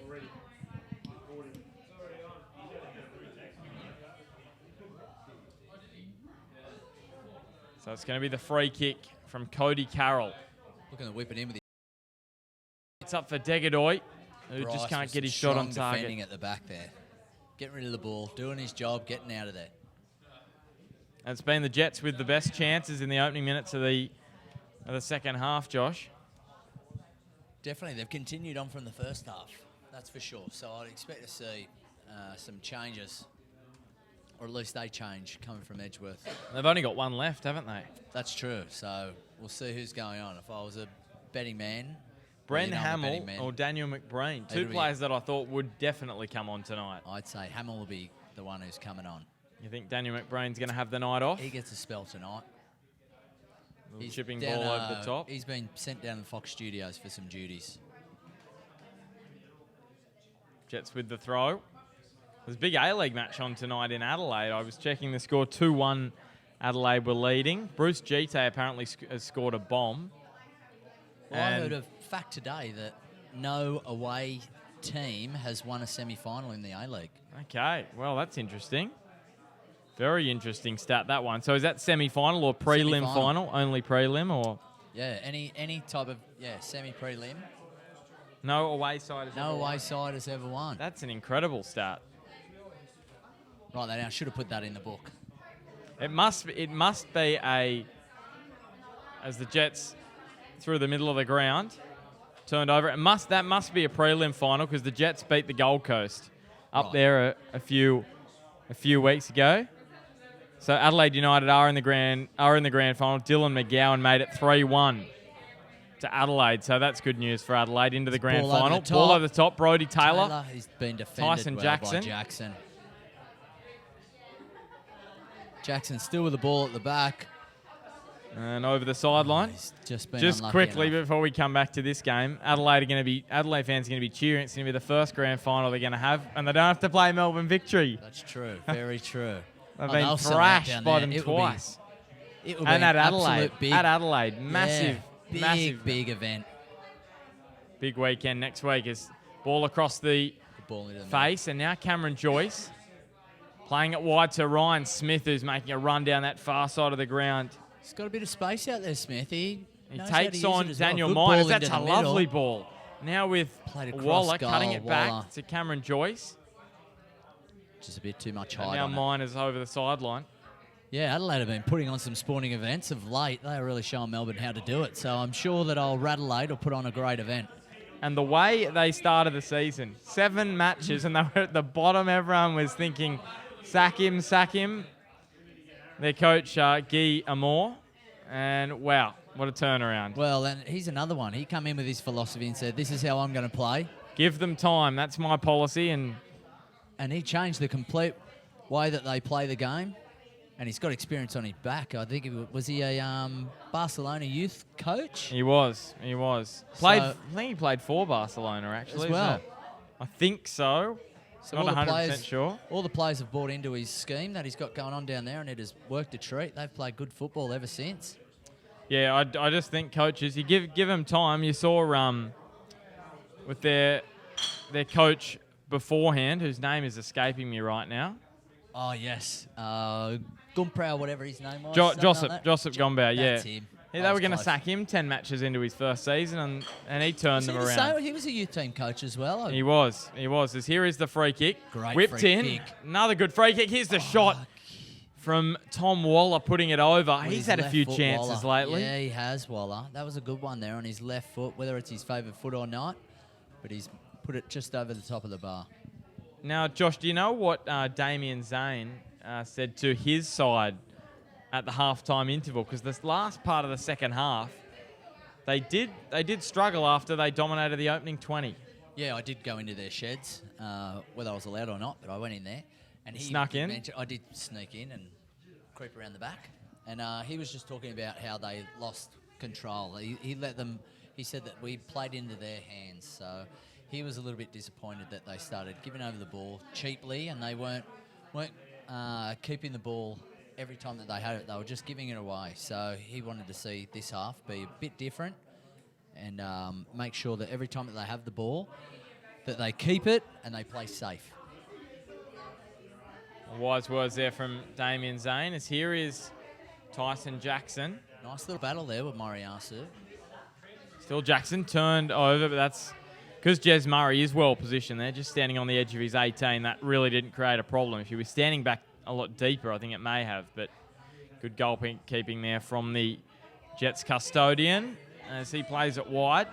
So it's going to be the free kick from Cody Carroll. Looking to whip it in with It's up for Degadoy, who Bryce just can't with get his some shot on strong target. defending at the back there. Getting rid of the ball, doing his job, getting out of there. And it's been the Jets with the best chances in the opening minutes of the second half, Josh. Definitely, they've continued on from the first half, that's for sure. So I'd expect to see some changes, or at least they change, coming from Edgeworth. They've only got one left, haven't they? That's true, so we'll see who's going on. If I was a betting man... Bren I'm a Hamill betting man, or Daniel McBreen, two It'll be- players that I thought would definitely come on tonight. I'd say Hamill will be the one who's coming on. You think Daniel McBrain's going to have the night off? He gets a spell tonight. Little chipping ball over the top. He's been sent down to the Fox Studios for some duties. Jets with the throw. There's a big A-League match on tonight in Adelaide. I was checking the score. 2-1 Adelaide were leading. Bruce Gite apparently has scored a bomb. Well, I And heard a fact today that no away team has won a semi-final in the A-League. okay, well, that's interesting. Very interesting stat, that one. So is that semi-final or prelim Semi-final. final? Only prelim or Yeah, any type of semi-prelim. no away side? Has No ever away won? side has ever won. That's an incredible stat. Right, I should have put that in the book. It must be a, as the Jets through the middle of the ground turned over. That must be a prelim final because the Jets beat the Gold Coast up Right. there a few weeks ago. So Adelaide United are in the grand final. Dylan McGowan made it 3-1 to Adelaide, so that's good news for Adelaide into the grand Ball over final. the top. Ball over the top. Brody Taylor. He's been defended Tyson well Jackson. by Jackson. Jackson still with the ball at the back. And over the sideline. He's just been Just unlucky quickly enough. before we come back to this game, Adelaide fans are going to be cheering. It's going to be the first grand final they're going to have, and they don't have to play Melbourne Victory. That's true. Very true. They've Oh, been they'll sell out thrashed down by there. them It will be- twice. It will be And an at Adelaide, absolute big, massive, big, massive, big event. big weekend next week. Is ball across the Good ball into the face, and now Cameron Joyce playing it wide to Ryan Smith, who's making a run down that far side of the ground. He's got a bit of space out there, Smith. He knows how takes to use on it as well. Daniel Good Miners. ball That's into a the middle. lovely ball. Now with Played across Waller goal, cutting it back Waller. to Cameron Joyce. Just a bit too much And height now on it. Miners over the sideline. Yeah, Adelaide have been putting on some sporting events of late. They're really showing Melbourne how to do it. So I'm sure that old Adelaide will put on a great event. And the way they started the season, 7 matches, and they were at the bottom. Everyone was thinking, sack him, sack him. Their coach, Guy Amor. And wow, what a turnaround. Well, and he's another one. He come in with his philosophy and said, this is how I'm going to play. Give them time. That's my policy. And And he changed the complete way that they play the game. And he's got experience on his back. I think was he a Barcelona youth coach? he was. I think he played for Barcelona, actually. As well. So I think so. So Not all the 100% players, sure. all the players have bought into his scheme that he's got going on down there, and it has worked a treat. They've played good football ever since. Yeah, I just think coaches, you give them time. You saw with their coach beforehand, whose name is escaping me right now. Oh, yes. Gumprow, whatever his name was. Joseph Gombau, yeah. That's him. Yeah, I they was were going to close. sack him 10 matches into his first season, and he turned them Was he around. He was a youth team coach as well. He was. As here is the free kick. Great Whipped free in. kick. Another good free kick. Here's the shot from Tom Waller putting it over. With He's his had a left few foot, chances Waller. lately. Yeah, he has, Waller. That was a good one there on his left foot, whether it's his favourite foot or not. But he's put it just over the top of the bar. Now, Josh, do you know what Damien Zane said to his side at the halftime interval? Because this last part of the second half, they did struggle after they dominated the opening 20. Yeah, I did go into their sheds, whether I was allowed or not, but I went in there. And he Snuck did in? I did sneak in and creep around the back. And he was just talking about how they lost control. He let them. He said that we played into their hands. So he was a little bit disappointed that they started giving over the ball cheaply, and they weren't keeping the ball every time that they had it. They were just giving it away. So he wanted to see this half be a bit different and make sure that every time that they have the ball, that they keep it and they play safe. Wise words there from Damien Zane. As here is Tyson Jackson. Nice little battle there with Moriyasu. Still Jackson turned over, but that's because Jez Murray is well positioned there, just standing on the edge of his 18. That really didn't create a problem. If he was standing back a lot deeper, I think it may have, but good goalkeeping there from the Jets custodian as he plays it wide.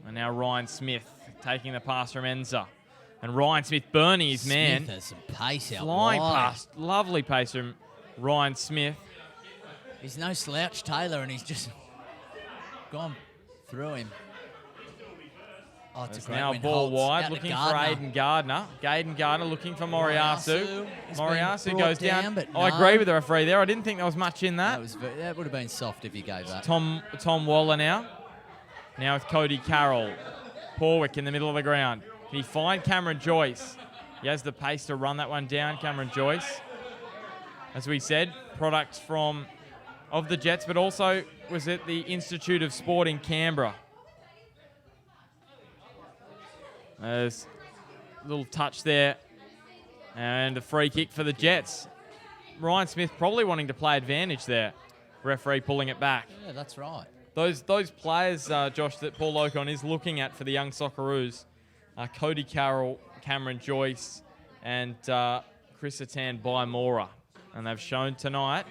And now Ryan Smith taking the pass from Enza. And Ryan Smith burning his man. Smith has some pace out Flying wide. past. Lovely pace from Ryan Smith. He's no slouch, Taylor, and he's just gone through him. Oh, it's It's a great now win. ball Holtz wide, out to looking for Gardner. Aiden Gardner. Gaiden Gardner looking for Moriyasu. He's been Moriyasu brought goes down. but I no. agree with the referee there. I didn't think there was much in that. That would have been soft if he gave that. Tom Waller now. Now with Cody Carroll. Porwick in the middle of the ground. Can he find Cameron Joyce? He has the pace to run that one down, Cameron Joyce. As we said, products from of the Jets, but also was at the Institute of Sport in Canberra. There's a little touch there. And a free kick for the Jets. Ryan Smith probably wanting to play advantage there. Referee pulling it back. Yeah, that's right. Those players, Josh, that Paul Ocon is looking at for the young Socceroos are Cody Carroll, Cameron Joyce, and Chris Atan Baimora. And they've shown tonight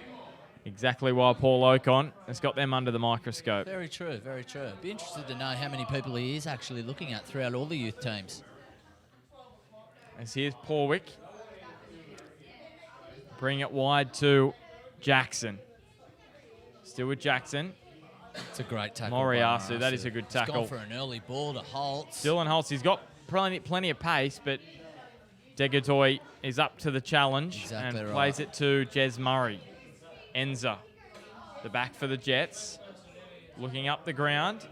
exactly why Paul Ocon has got them under the microscope. Very true, very true. Be interested to know how many people he is actually looking at throughout all the youth teams. As here's Porwick. Bring it wide to Jackson. Still with Jackson. It's a great tackle. Moriyasu, that is a good tackle. He's gone for an early ball to Holtz. Dylan Holtz, he's got plenty of pace, but Degadoy is up to the challenge and plays it to Jez Murray. Enza, the back for the Jets, looking up the ground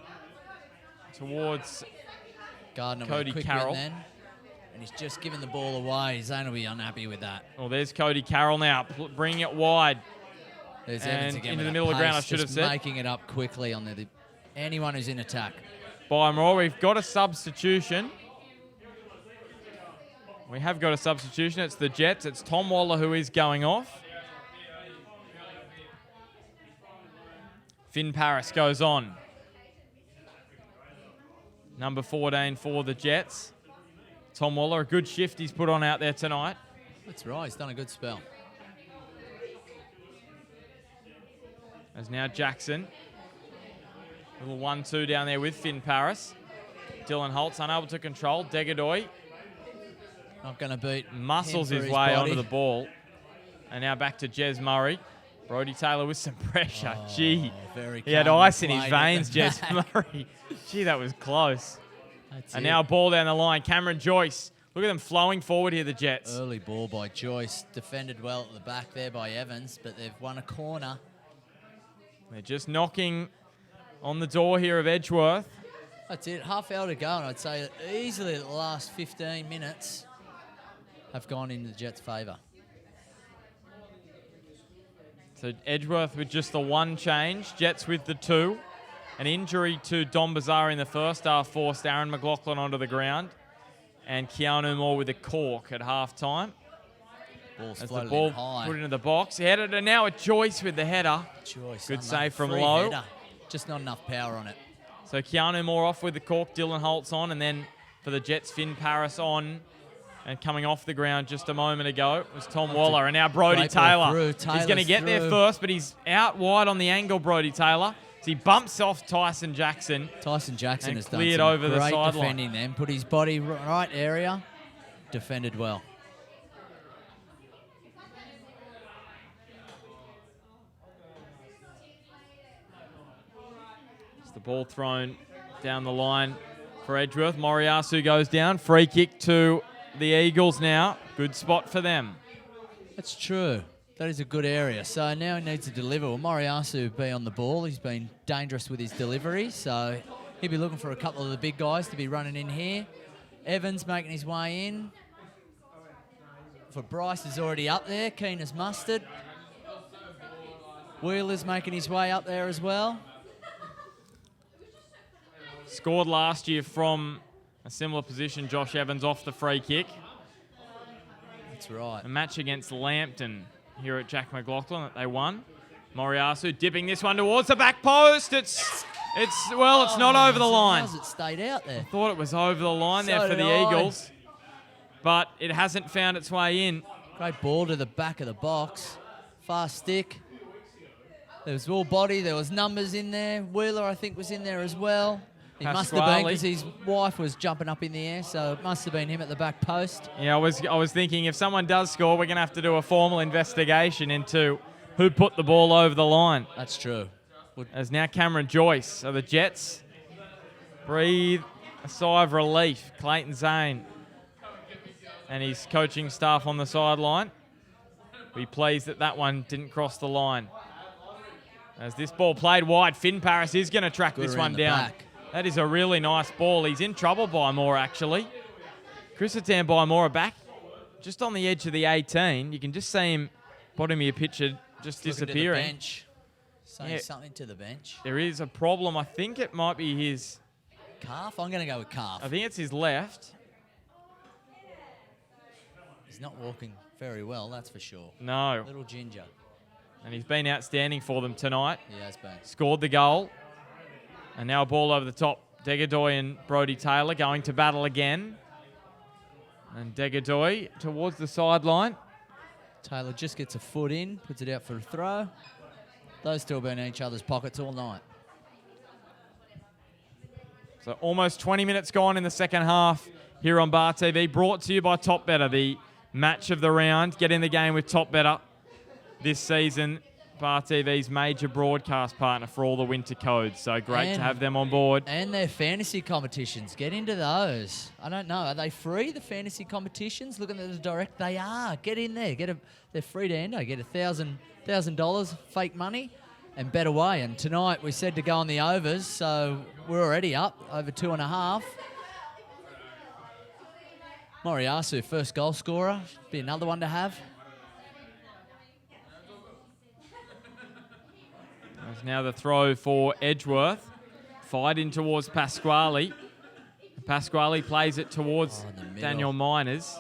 towards Gardner Cody with a quick Carroll. win then, and he's just given the ball away. Zane will be unhappy with that. Well, there's Cody Carroll now, bringing it wide. There's And Evans again into with the middle of the ground, I pace, should have just said. making it up quickly on anyone who's in attack. Baimora, we've got a substitution. We have got a substitution. It's the Jets. It's Tom Waller who is going off. Finn Paris goes on. Number 14 for the Jets. Tom Waller, a good shift he's put on out there tonight. That's right. He's done a good spell. As now Jackson. Little 1-2 down there with Finn Paris. Dylan Holtz unable to control. Degadoy Not going to beat. muscles him for his way body. onto the ball. And now back to Jez Murray. Brodie Taylor with some pressure. Gee, Very he had calmly ice in his played at veins, the Jez back. Murray. Gee, that was close. That's And it. now a ball down the line. Cameron Joyce. Look at them flowing forward here, the Jets. Early ball by Joyce. Defended well at the back there by Evans, but they've won a corner. They're just knocking on the door here of Edgeworth. That's it. Half hour to go, and I'd say that easily the last 15 minutes have gone in the Jets' favour. So Edgeworth with just the one change. Jets with the two. An injury to Dom Bazar in the first half forced Aaron McLaughlin onto the ground. And Keanu Moore with a cork at half-time. Ball's As the floated ball in high. put into the box. Headed, and now a Joyce with the header. Joyce, Good unlucky. save from Free low. header. Just not enough power on it. So Keanu Moore off with the cork, Dylan Holtz on, and then for the Jets, Finn Paris on. And coming off the ground just a moment ago was Tom Waller. And now Brodie Great ball Taylor. through. He's going to get there Taylor's first, but he's out wide on the angle, Brodie Taylor. So he bumps off Tyson Jackson. Tyson Jackson And has done cleared some over the great sideline. defending then. Put his body right area. Defended well. It's the ball thrown down the line for Edgeworth. Moriyasu goes down. Free kick to the Eagles now. Good spot for them. That's true. That is a good area. So now he needs to deliver. Well, Moriyasu will be on the ball. He's been dangerous with his delivery. So he'll be looking for a couple of the big guys to be running in here. Evans making his way in. For Bryce is already up there, keen as mustard. Wheeler's making his way up there as well. Scored last year from a similar position, Josh Evans off the free kick. That's right. A match against Lambton here at Jack McLaughlin that they won. Moriyasu dipping this one towards the back post. It's not over the line. How's it stayed out there? Thought it was over the line there So for did the I. Eagles, but it hasn't found its way in. Great ball to the back of the box. Fast stick. There was all body. There was numbers in there. Wheeler, I think, was in there as well. He must have been Pasquale. because his wife was jumping up in the air, so it must have been him at the back post. Yeah, I was thinking if someone does score, we're going to have to do a formal investigation into who put the ball over the line. That's true. As now Cameron Joyce. So the Jets breathe a sigh of relief. Clayton Zane and his coaching staff on the sideline. Be pleased that one didn't cross the line. As this ball played wide, Finn Paris is going to track Good this around one the down. back. That is a really nice ball. He's in trouble by Moore, actually. Christian by Moore back just on the edge of the 18. You can just see him, bottom of your picture, just Looking to the disappearing. bench. Saying something to the bench. There is a problem. I think it might be his Calf? I'm going to go with calf. I think it's his left. He's not walking very well, that's for sure. No. Little ginger. And he's been outstanding for them tonight. He has been. Scored the goal. And now a ball over the top. Degadoy and Brodie Taylor going to battle again. And Degadoy towards the sideline. Taylor just gets a foot in, puts it out for a throw. Those two have been in each other's pockets all night. So almost 20 minutes gone in the second half here on Bar TV. Brought to you by Top Better, the match of the round. Get in the game with Top Better this season. Bar TV's major broadcast partner for all the winter codes. So great to have them on board. And their fantasy competitions. Get into those. I don't know. Are they free, the fantasy competitions? Looking at the direct, they are. Get in there. They're free to enter. Get $1,000 fake money and bet away. And tonight we said to go on the overs, so we're already up over 2.5. Moriyasu, first goal scorer. Be another one to have. There's now the throw for Edgeworth. Fired in towards Pasquale. Pasquale plays it towards Daniel Miners.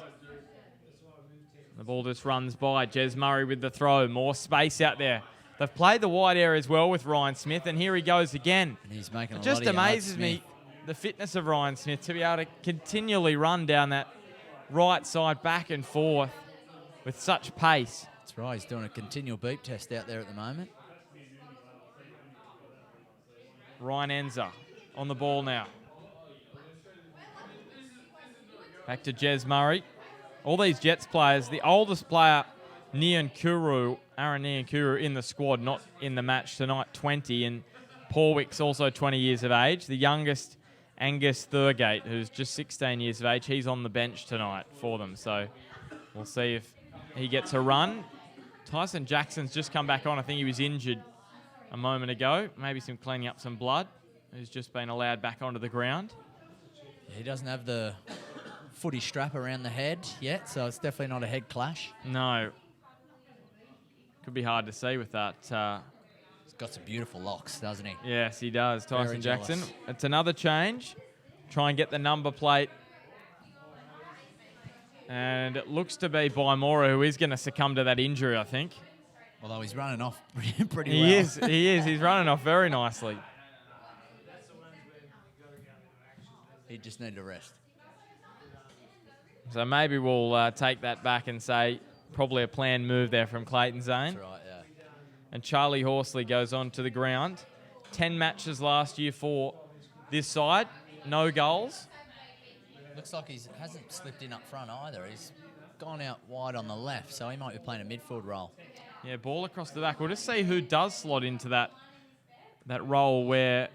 The ball just runs by. Jez Murray with the throw. More space out there. They've played the wide areas well with Ryan Smith, and here he goes again. And he's making it just amazes me, the fitness of Ryan Smith, to be able to continually run down that right side back and forth with such pace. That's right. He's doing a continual beep test out there at the moment. Ryan Enza on the ball now. Back to Jez Murray. All these Jets players, the oldest player, Aaron Niankuru in the squad, not in the match tonight, 20, and Porwick's also 20 years of age. The youngest, Angus Thurgate, who's just 16 years of age, he's on the bench tonight for them. So we'll see if he gets a run. Tyson Jackson's just come back on. I think he was injured a moment ago. Maybe some cleaning up some blood. He's just been allowed back onto the ground. He doesn't have the footy strap around the head yet, so it's definitely not a head clash. No. Could be hard to see with that. He's got some beautiful locks, doesn't he? Yes, he does. Tyson Jackson. Jealous. It's another change. Try and get the number plate. And it looks to be Baimora, who is going to succumb to that injury, I think. Although he's running off pretty well. He is. He's running off very nicely. He just needed a rest. So maybe we'll take that back and say probably a planned move there from Clayton Zane. That's right, yeah. And Charlie Horsley goes on to the ground. 10 matches last year for this side. No goals. Looks like he hasn't slipped in up front either. He's gone out wide on the left, so he might be playing a midfield role. Yeah, ball across the back. We'll just see who does slot into that role where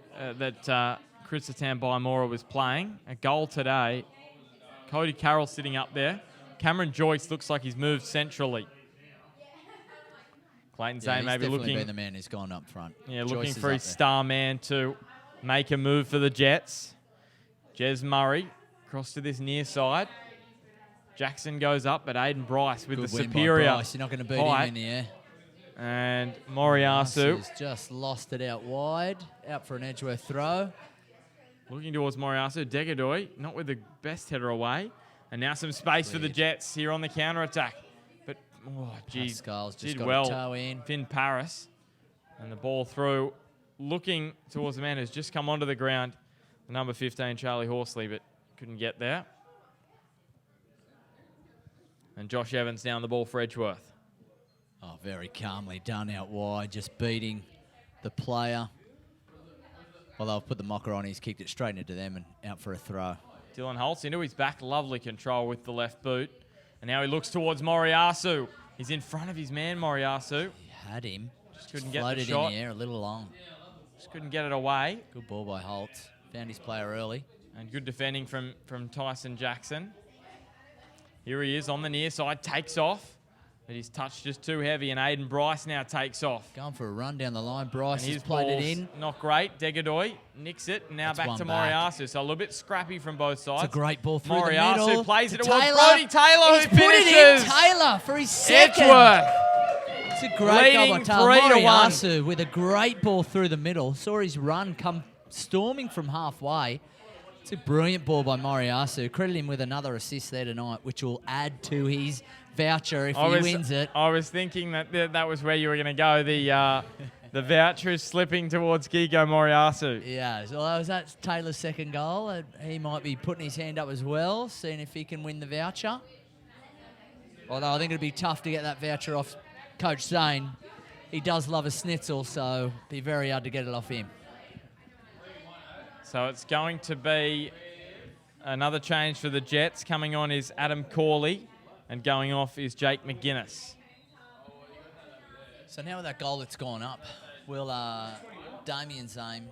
Christian Baimora was playing. A goal today. Cody Carroll sitting up there. Cameron Joyce looks like he's moved centrally. Clayton Zane maybe looking. Been the man who's gone up front. Yeah, Joyce looking for his there. star man to make a move for the Jets. Jez Murray across to this near side. Jackson goes up, but Aiden Bryce with Good the win by superior Bryce. You're not going to beat height. him in the air. And Moriyasu Has just lost it out wide, out for an Edgeworth throw. looking towards Moriyasu. Degadoy, not with the best header away. And now some space for the Jets here on the counter-attack. But, geez, Pascal's just did got well. a toe in. Finn Paris. And the ball through, looking towards the man who's just come onto the ground. The number 15, Charlie Horsley, but couldn't get there. And Josh Evans down the ball for Edgeworth. Oh, very calmly done out wide, just beating the player. Well, they've put the mocker on, he's kicked it straight into them and out for a throw. Dylan Holtz into his back, lovely control with the left boot. And now he looks towards Moriyasu. He's in front of his man, Moriyasu. He had him. Just couldn't get the floated shot. in the air a little long. Just couldn't get it away. Good ball by Holtz. Found his player early. And good defending from Tyson Jackson. Here he is on the near side, takes off. But his touch just too heavy, and Aiden Bryce now takes off. Going for a run down the line. Bryce And has played it in. Not great. Degadoy nicks it, and now That's back to one back. Moriyasu. So a little bit scrappy from both sides. It's a great ball through Moriyasu the middle. plays to it towards Taylor. Brodie Taylor, He's who put it in. finishes. Taylor for his second. Edgeworth It's a great goal by Leading Taylor. 3-1. Moriyasu with a great ball through the middle. Saw his run come storming from halfway. It's a brilliant ball by Moriyasu. Credit him with another assist there tonight, which will add to his voucher if he wins it. I was thinking that that was where you were going to go. The voucher is slipping towards Gigo Moriyasu. Yeah, so that's Taylor's second goal. He might be putting his hand up as well, seeing if he can win the voucher. Although I think it'd be tough to get that voucher off Coach Zane. He does love a schnitzel, so it'd be very hard to get it off him. So it's going to be another change for the Jets. Coming on is Adam Corley, and going off is Jake McGuinness. So now with that goal that's gone up, will Damien Zane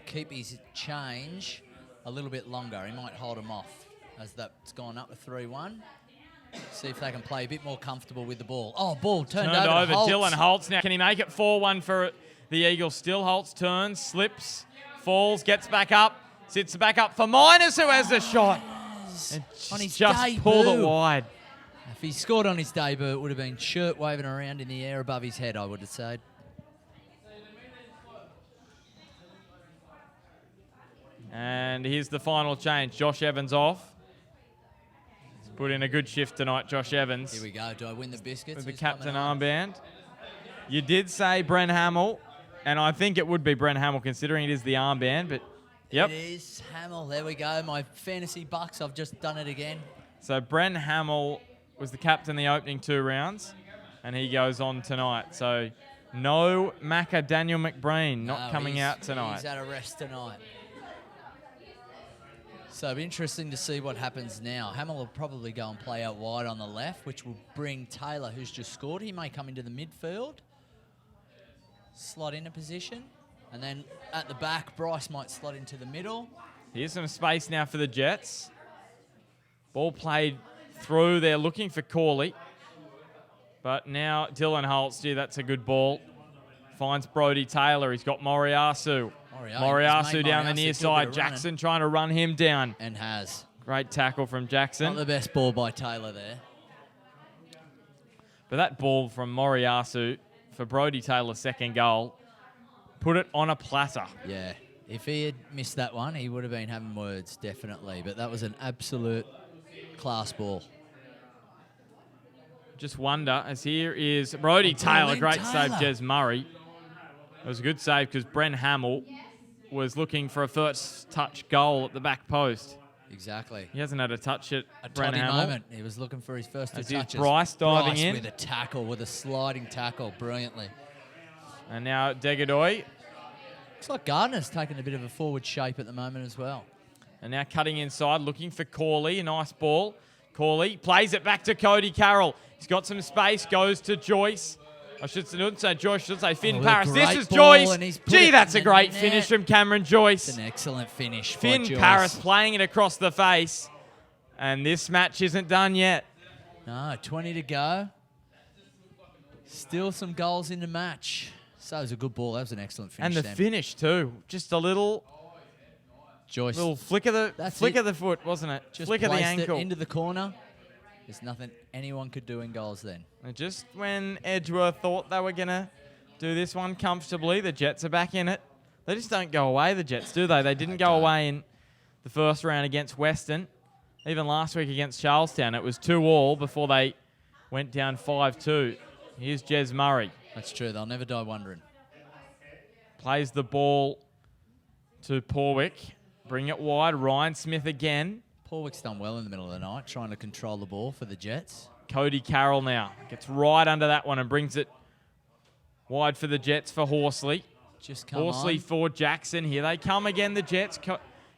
keep his change a little bit longer? He might hold him off as that's gone up to 3-1. See if they can play a bit more comfortable with the ball. Oh, ball turned over to Holtz. Dylan Holtz. Now, can he make it 4-1 for the Eagles? Still Holtz turns, slips, falls, gets back up, sits back up for Miners, who has the shot. And On his just debut. pulled it wide. If he scored on his debut, it would have been shirt waving around in the air above his head, I would have said. And here's the final change. Josh Evans off. He's put in a good shift tonight, Josh Evans. Here we go. Do I win the biscuits? With the Who's captain coming on? armband. You did say Bren Hamill, and I think it would be Bren Hamill considering it is the armband, but yep. It is Hamill. There we go. My fantasy bucks. I've just done it again. So Bren Hamill was the captain the opening 2 rounds, and he goes on tonight. So no Macca Daniel McBreen not coming out tonight. He's at a rest tonight. So it'll be interesting to see what happens now. Hamill will probably go and play out wide on the left, which will bring Taylor, who's just scored. He may come into the midfield, slot in a position, and then at the back, Bryce might slot into the middle. Here's some space now for the Jets. Ball played through. They're looking for Corley. But now Dylan Holtz, gee, that's a good ball. Finds Brodie Taylor. He's got Moriyasu. Moriyasu down the near side. Jackson trying to run him down. And has. Great tackle from Jackson. Not the best ball by Taylor there. But that ball from Moriyasu for Brodie Taylor's second goal, put it on a platter. Yeah. If he had missed that one, he would have been having words, definitely. But that was an absolute class ball. Just wonder, as here is Brodie Taylor. Great save, Jez Murray. It was a good save because Bren Hamill was looking for a first touch goal at the back post. Exactly. He hasn't had a touch at Bren Hamill. moment. He was looking for his first two touches. Bryce diving in. with a tackle, with a sliding tackle, brilliantly. And now Degadoy. Looks like Gardner's taking a bit of a forward shape at the moment as well. And now cutting inside, looking for Corley. A nice ball. Corley plays it back to Cody Carroll. He's got some space, goes to Joyce. I should say Joyce, should say Finn Paris. This is Joyce. Gee, that's a great finish from Cameron Joyce. It's an excellent finish for Finn Joyce. Paris playing it across the face. And this match isn't done yet. No, 20 to go. Still some goals in the match. So it was a good ball. That was an excellent finish. And the finish too. Just a little Joyce. Little flick of the foot, wasn't it? Just flick of the placed ankle. it into the corner. There's nothing anyone could do in goals then. And just when Edgeworth thought they were going to do this one comfortably, the Jets are back in it. They just don't go away, the Jets, do they? They didn't go away in the first round against Western. Even last week against Charlestown, it was 2-2 before they went down 5-2. Here's Jez Murray. That's true. They'll never die wondering. Plays the ball to Porwick. Bring it wide. Ryan Smith again. Porwick's done well in the middle of the night, trying to control the ball for the Jets. Cody Carroll now gets right under that one and brings it wide for the Jets for Horsley. Horsley for Jackson. Here they come again, the Jets.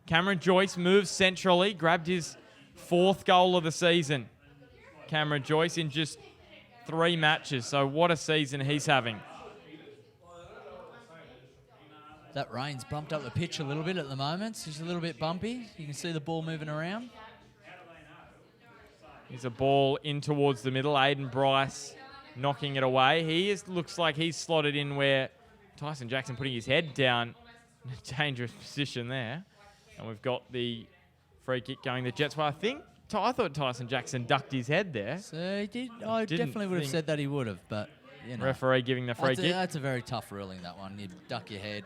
Cameron Joyce moves centrally, grabbed his 4th goal of the season. Cameron Joyce in just 3 matches, so what a season he's having. That rain's bumped up the pitch a little bit at the moment. It's just a little bit bumpy. You can see the ball moving around. Here's a ball in towards the middle. Aiden Bryce knocking it away. Looks like he's slotted in where Tyson Jackson putting his head down in a dangerous position there. And we've got the free kick going the Jets. Well, I thought Tyson Jackson ducked his head there. So he did. I definitely would have said that he would have, but you know, Referee giving the free kick. That's a very tough ruling, that one. You duck your head.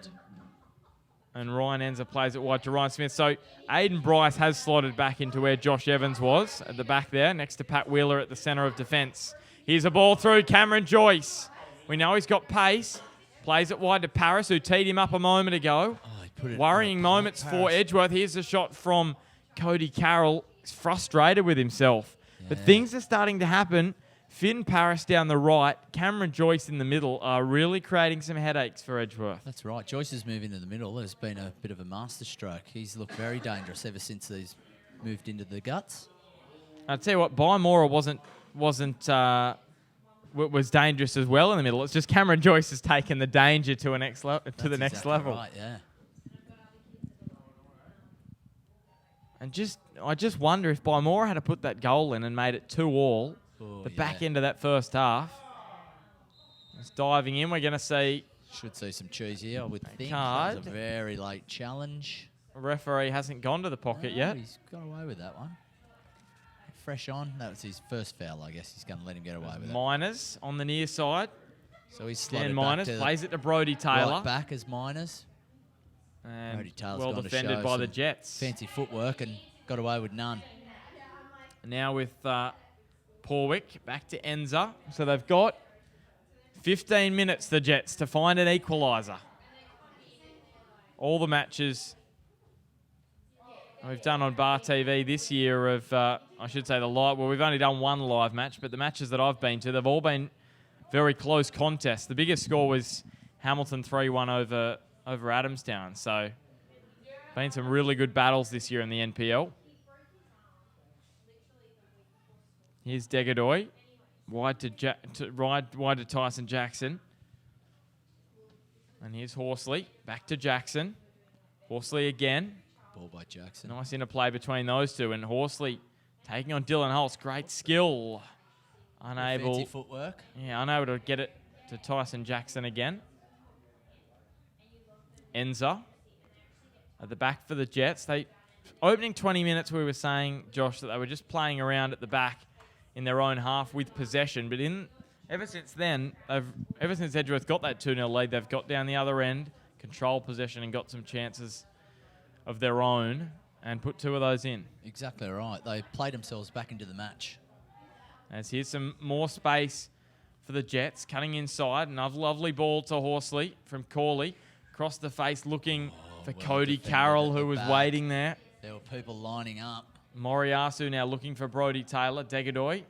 And Ryan Enza plays it wide to Ryan Smith. So Aiden Bryce has slotted back into where Josh Evans was at the back there, next to Pat Wheeler at the centre of defence. Here's a ball through, Cameron Joyce. We know he's got pace. Plays it wide to Paris, who teed him up a moment ago. Worrying moments for Edgeworth. Here's a shot from Cody Carroll. He's frustrated with himself. Yeah. But things are starting to happen. Finn Paris down the right, Cameron Joyce in the middle are really creating some headaches for Edgeworth. That's right. Joyce's move into the middle has been a bit of a masterstroke. He's looked very dangerous ever since he's moved into the guts. I'll tell you what, Bymora was dangerous as well in the middle. It's just Cameron Joyce has taken the danger to the next level. Right, yeah. And I just wonder if Bymora had put that goal in and made it 2-2. The back end of that first half. Just diving in, we're going to see... Should see some cheese here, I would think. Card. That's a very late challenge. The referee hasn't gone to the pocket yet. He's got away with that one. Fresh on. That was his first foul, I guess. He's going to let him get away with it. Miners on the near side. So he's slotted Miners plays it to Brody Taylor. Right back as Miners. And Brody Taylor's well defended by the Jets. Fancy footwork and got away with none. Now with... Porwick back to Enza. So they've got 15 minutes, the Jets, to find an equaliser. All the matches we've done on Bar TV this year of, I should say, we've only done one live match, but the matches that I've been to, they've all been very close contests. The biggest score was Hamilton 3-1 over Adamstown. So been some really good battles this year in the NPL. Here's Degadoy, wide to Tyson Jackson. And here's Horsley, back to Jackson. Horsley again. Ball by Jackson. Nice interplay between those two. And Horsley taking on Dylan Holtz. Great skill. Unable. Fancy footwork. Yeah, unable to get it to Tyson Jackson again. Enza at the back for the Jets. Opening 20 minutes, we were saying, Josh, that they were just playing around at the back in their own half with possession. But ever since then, ever since Edgeworth got that 2-0 lead, they've got down the other end, controlled possession and got some chances of their own and put 2 of those in. Exactly right. They played themselves back into the match. As here's some more space for the Jets, cutting inside. Another lovely ball to Horsley from Corley. Across the face looking for Cody Carroll, who was waiting there. There were people lining up. Moriyasu now looking for Brody Taylor. Degadoy.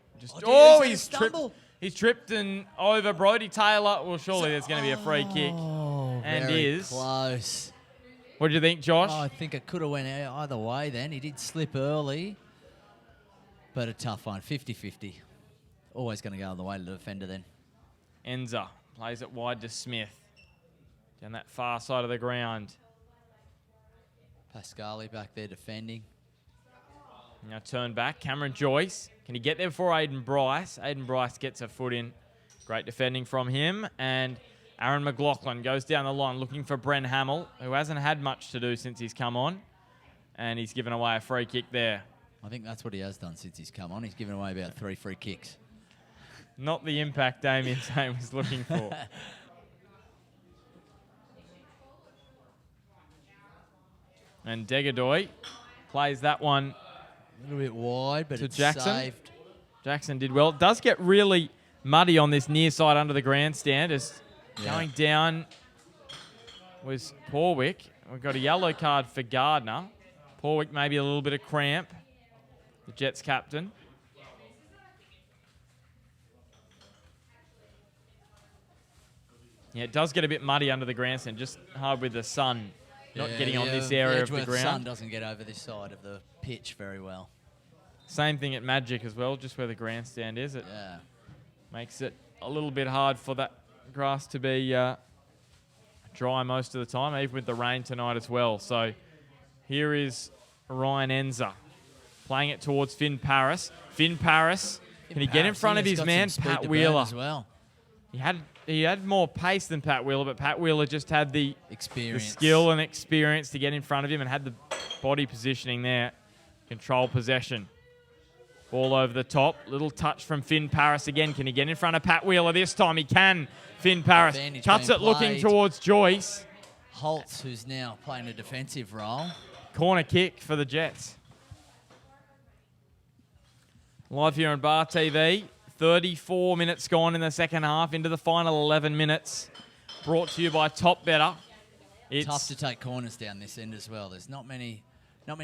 He's tripped and over Brody Taylor. Well, surely there's going to be a free kick. And very close. What do you think, Josh? I think it could have went either way then. He did slip early. But a tough one. 50-50. Always going to go on the way to the defender then. Enza plays it wide to Smith. Down that far side of the ground. Pascali back there defending. Now turn back. Cameron Joyce. Can he get there before Aiden Bryce? Aiden Bryce gets a foot in. Great defending from him. And Aaron McLaughlin goes down the line looking for Bren Hamill, who hasn't had much to do since he's come on. And he's given away a free kick there. I think that's what he has done since he's come on. He's given away about 3 free kicks. Not the impact Damien Zane was looking for. And Degadoy plays that one a little bit wide, but it's Jackson. Saved. Jackson did well. It does get really muddy on this near side under the grandstand. As going down was Porwick. We've got a yellow card for Gardner. Porwick maybe a little bit of cramp. The Jets captain. Yeah, it does get a bit muddy under the grandstand. Just hard with the sun not getting on this area of the ground. The sun doesn't get over this side of the pitch very well. Same thing at Magic as well, just where the grandstand is. It makes it a little bit hard for that grass to be dry most of the time, even with the rain tonight as well. So here is Ryan Enza playing it towards Finn Paris. Finn Paris, can he get in front of his man, Pat Wheeler? As well. He had more pace than Pat Wheeler, but Pat Wheeler just had the skill and experience to get in front of him and had the body positioning there. Control possession. Ball over the top. Little touch from Finn Paris again. Can he get in front of Pat Wheeler this time? He can. Finn Paris Advantage cuts being it looking played. towards Joyce. Holtz, who's now playing a defensive role. Corner kick for the Jets. Live here on Bar TV. 34 minutes gone in the second half, into the final 11 minutes. Brought to you by Top Better. It's Tough to take corners down this end as well. There's not many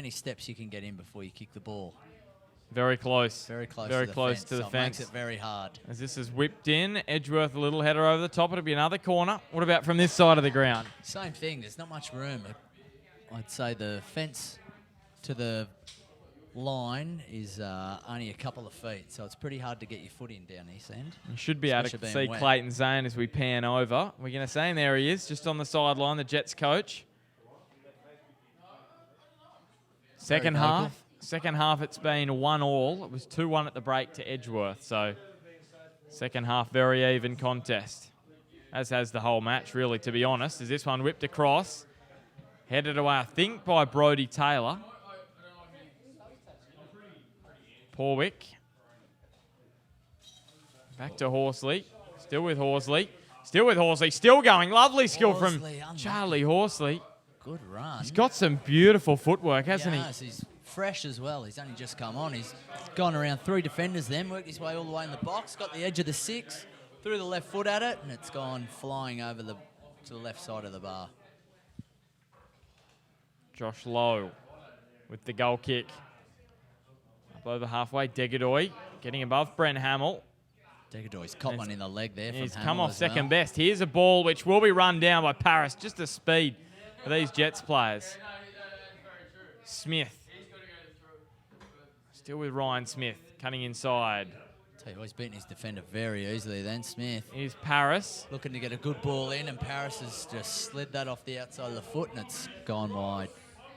steps you can get in before you kick the ball. very close. Very close. Very to the close fence, to the so fence. It makes it very hard. As this is whipped in, Edgeworth a little header over the top. It'll be another corner. What about from this side of the ground? Same thing. There's not much room. I'd say the fence to the line is only a couple of feet, so it's pretty hard to get your foot in down this end. You should be able to Especially see being wet. Clayton Zane as we pan over. We're going to say, and there he is, just on the sideline, the Jets coach. Second vocal. half, it's been 1-1. It was 2-1 at the break to Edgeworth. So second half, very even contest, as has the whole match, really, to be honest. As this one whipped across, headed away, I think, by Brodie Taylor. Porwick. Back to Horsley. Still with Horsley. Still with Horsley. Still going. Lovely skill from Horsley, unlucky. Charlie Horsley. Good run. He's got some beautiful footwork, hasn't Yes, he's fresh as well. He's only just come on. He's gone around 3 defenders then, worked his way all the way in the box, got the edge of the 6, threw the left foot at it, and it's gone flying over to the left side of the bar. he? Josh Lowe with the goal kick. Up over halfway. Degadoy getting above Brent Hamill. Degadoy's caught one in the leg there. He's from come Hamill off as second well. best. Here's a ball which will be run down by Paris. Just the speed of these Jets players. Smith. Still with Ryan Smith, cutting inside. Tell you what, he's beaten his defender very easily then, Smith. Here's Paris. Looking to get a good ball in, and Paris has just slid that off the outside of the foot, and it's gone wide.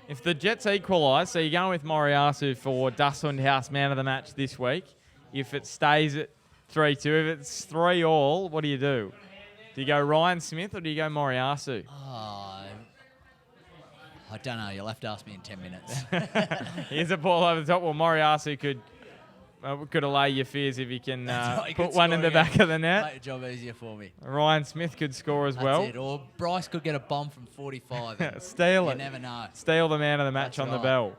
If the Jets equalise, so you're going with Moriyasu for Dusthund House Man of the Match this week. If it stays at 3-2, if it's 3-3, what do you do? Do you go Ryan Smith or do you go Moriyasu? I don't know. You'll have to ask me in 10 minutes. Here's a ball over the top. Well, Moriyasu could allay your fears if he can He put could one in score the again. back of the net. Make the job easier for me. Ryan Smith could score as That's well. it. Or Bryce could get a bomb from 45. and Steal you it. never know. Steal the man of the match That's on the right. bell.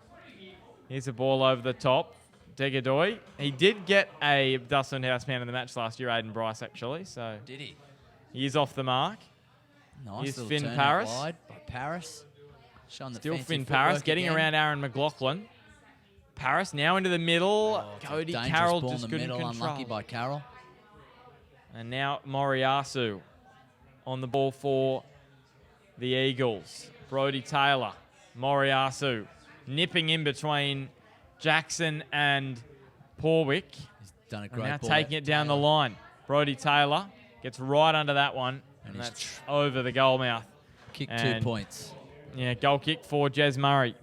Here's a ball over the top. Degadoy. He did get a Dustin House Man of the match last year, Aiden Bryce, actually. So Did he? he is off the mark. Nice Here's little Finn turn out Paris. wide by Paris. Showing the Still fancy Finn Paris footwork getting again. around Aaron McLaughlin. Paris now into the middle. Oh, it's a Cody dangerous Carroll ball in just the couldn't middle, control. unlucky by Carroll. And now Moriyasu on the ball for the Eagles. Brodie Taylor, Moriyasu nipping in between Jackson and Porwick. He's done a And great now ball. taking it down the line. Brodie Taylor gets right under that one. And And he's that's over the goal mouth. Kick 2 and- points. Yeah, goal kick for Jez Murray.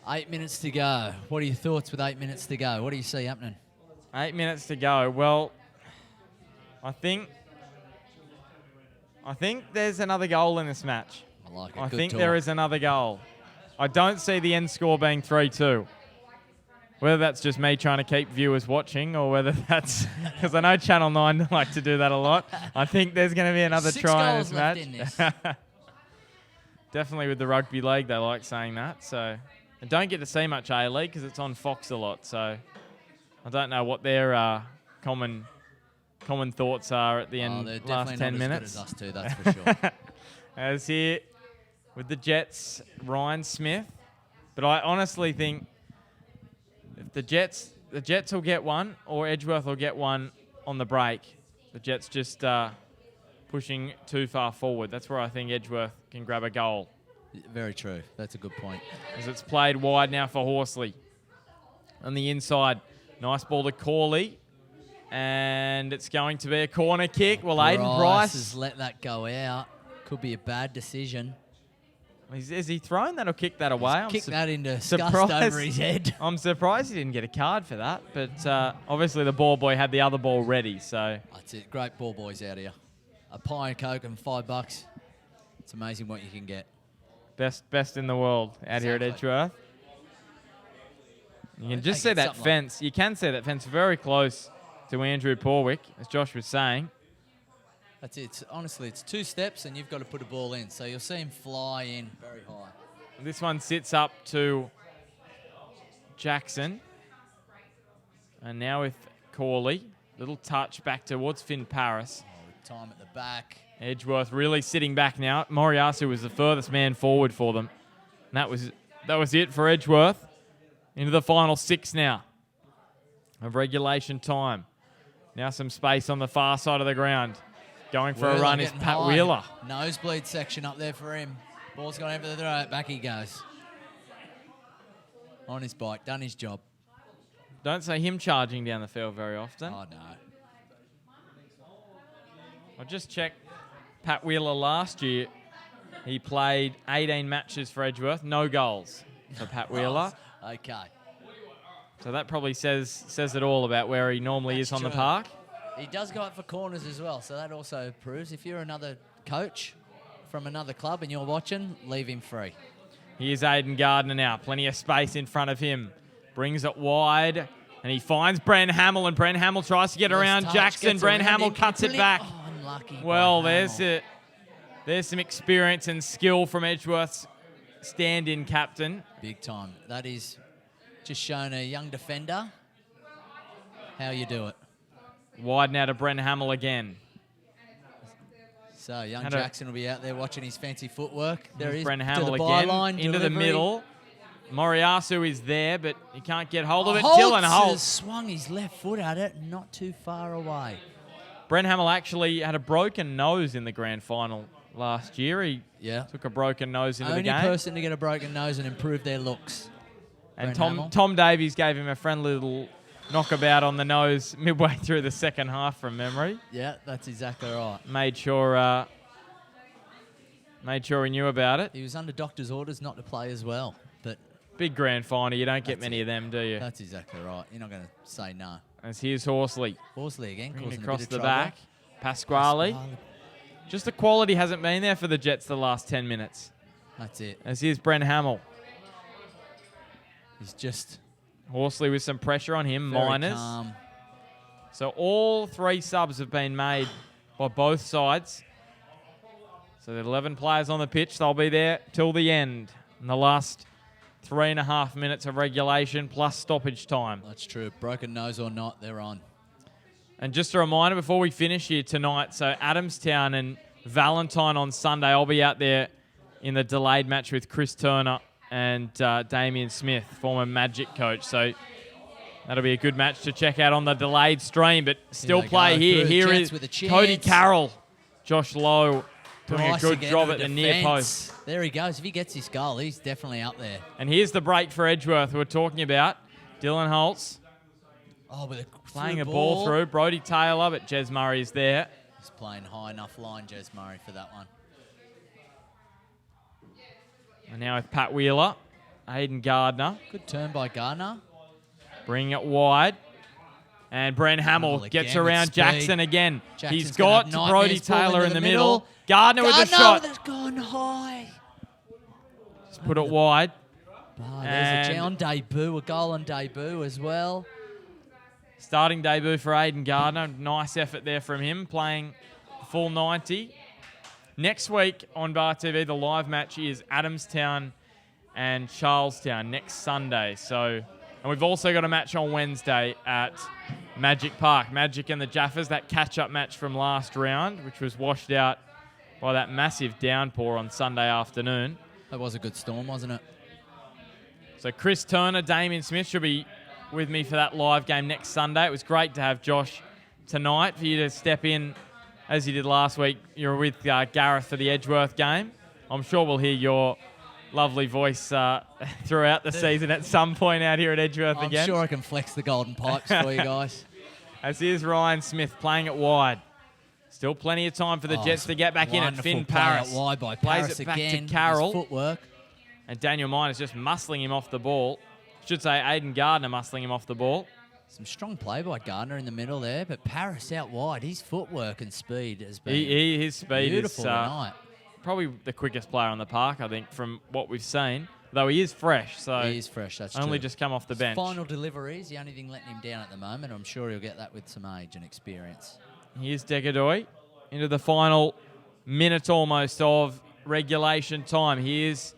8 minutes to go. What are your thoughts with 8 minutes to go? What do you see happening? 8 minutes to go. Well, I think there's another goal in this match. I like it. I Good think talk. there is another goal. I don't see the end score being 3-2. Whether that's just me trying to keep viewers watching or whether that's because I know Channel 9 like to do that a lot. I think there's going to be another 6 try in goals this left match. in this. Definitely with the rugby league, they like saying that. So I don't get to see much A-League because it's on Fox a lot. So I don't know what their common thoughts are at the end They're last definitely 10 not minutes. as good as us two, that's for sure. As here with the Jets, Ryan Smith. But I honestly think if the Jets will get one or Edgeworth will get one on the break. The Jets just pushing too far forward. That's where I think Edgeworth can grab a goal. Very true. That's a good point. As it's played wide now for Horsley. On the inside, nice ball to Corley. And it's going to be a corner kick. Well, Aiden Bryce. has let that go out. Could be a bad decision. Has he thrown that or kicked that away? Kick that into disgust surprised. over his head. I'm surprised he didn't get a card for that. But obviously the ball boy had the other ball ready. So That's it. Great ball boys out here. A pie and Coke and $5. It's amazing what you can get. best in the world out here at Exactly. Edgeworth. You can just see that fence. You can see that fence very close to Andrew Porwick, as Josh was saying. That's it. Honestly, it's 2 steps and you've got to put a ball in. So you'll see him fly in very high. This one sits up to Jackson. And now with Corley. Little touch back towards Finn Paris. Time at the back. Edgeworth really sitting back now. Moriyasu was the furthest man forward for them. And that was it for Edgeworth. Into the final 6 now of regulation time. Now some space on the far side of the ground. Going for a run is Pat Wheeler. Nosebleed section up there for him. Ball's gone over the throat. Back he goes. On his bike. Done his job. Don't see him charging down the field very often. Oh, no. I just checked Pat Wheeler last year. He played 18 matches for Edgeworth. No goals for Pat Wheeler. Okay. So that probably says it all about where he normally is on the park. He does go up for corners as well, so that also proves if you're another coach from another club and you're watching, leave him free. Here's Aiden Gardner now. Plenty of space in front of him. Brings it wide, and he finds Bren Hamill, and Bren Hamill tries to get around Jackson. Bren Hamill cuts it back. Oh, unlucky. Well, there's some experience and skill from Edgeworth's stand-in captain. Big time. That is just showing a young defender how you do it. Wide now to Bren Hamill again. So young Jackson will be out there watching his fancy footwork. There he is. Bren Hamill to the again, byline, into delivery. the middle. Moriyasu is there, but he can't get hold of it. Holtz Dylan Holtz has swung his left foot at it, not too far away. Bren Hamill actually had a broken nose in the grand final last year. He took a broken nose into the game. Only person to get a broken nose and improve their looks. And Tom Davies gave him a friendly little knockabout on the nose midway through the second half from memory. Yeah, that's exactly right. Made sure he knew about it. He was under doctor's orders not to play as well. But big grand final, you don't get many of them, do you? That's exactly right. You're not going to say no. As here's Horsley. Horsley again, causing across a bit of the back. Pasquale. Just the quality hasn't been there for the Jets the last 10 minutes. That's it. As here's Bren Hamill. He's just... Horsley with some pressure on him, minors. Calm. So all 3 subs have been made by both sides. So there's 11 players on the pitch. They'll be there till the end. In the last 3.5 minutes of regulation plus stoppage time. That's true. Broken nose or not, they're on. And just a reminder before we finish here tonight, so Adamstown and Valentine on Sunday, I'll be out there in the delayed match with Chris Turner and Damien Smith, former Magic coach. So that'll be a good match to check out on the delayed stream, but still play here. Here is Cody Carroll, Josh Lowe doing a good job at the near post. There he goes. If he gets his goal, he's definitely up there. And here's the break for Edgeworth we're talking about. Dylan Holtz playing a ball through. Brody Taylor, but Jez Murray is there. He's playing high enough line, Jez Murray, for that one. And now with Pat Wheeler, Aiden Gardner. Good turn by Gardner. Bringing it wide. And Bren Hamill gets around Jackson again. Jackson's He's got Brody Taylor in the middle. Gardner with the shot. That's gone high. Just put it wide. There's a on debut, a goal on debut as well. Starting debut for Aiden Gardner. Nice effort there from him, playing full 90. Next week on Bar TV, the live match is Adamstown and Charlestown next Sunday. And we've also got a match on Wednesday at Magic Park. Magic and the Jaffers, that catch-up match from last round, which was washed out by that massive downpour on Sunday afternoon. That was a good storm, wasn't it? So Chris Turner, Damien Smith should be with me for that live game next Sunday. It was great to have Josh tonight for you to step in as you did last week. You're with Gareth for the Edgeworth game. I'm sure we'll hear your lovely voice throughout the season at some point out here at Edgeworth again. I'm sure I can flex the golden pipes for you guys. As here's Ryan Smith playing it wide. Still plenty of time for the Jets to get back in at Finn Paris. Wide by Plays Paris it back again. to Carroll. His footwork. And Daniel Miners just muscling him off the ball. Should say Aiden Gardner muscling him off the ball. Some strong play by Gardner in the middle there, but Paris out wide. His footwork and speed has been his speed beautiful is tonight. Probably the quickest player on the park, I think, from what we've seen. Though he is fresh, so He is fresh, that's only true. just come off the bench. Final delivery is the only thing letting him down at the moment. I'm sure he'll get that with some age and experience. Here's Degadoy into the final minute almost of regulation time. Here's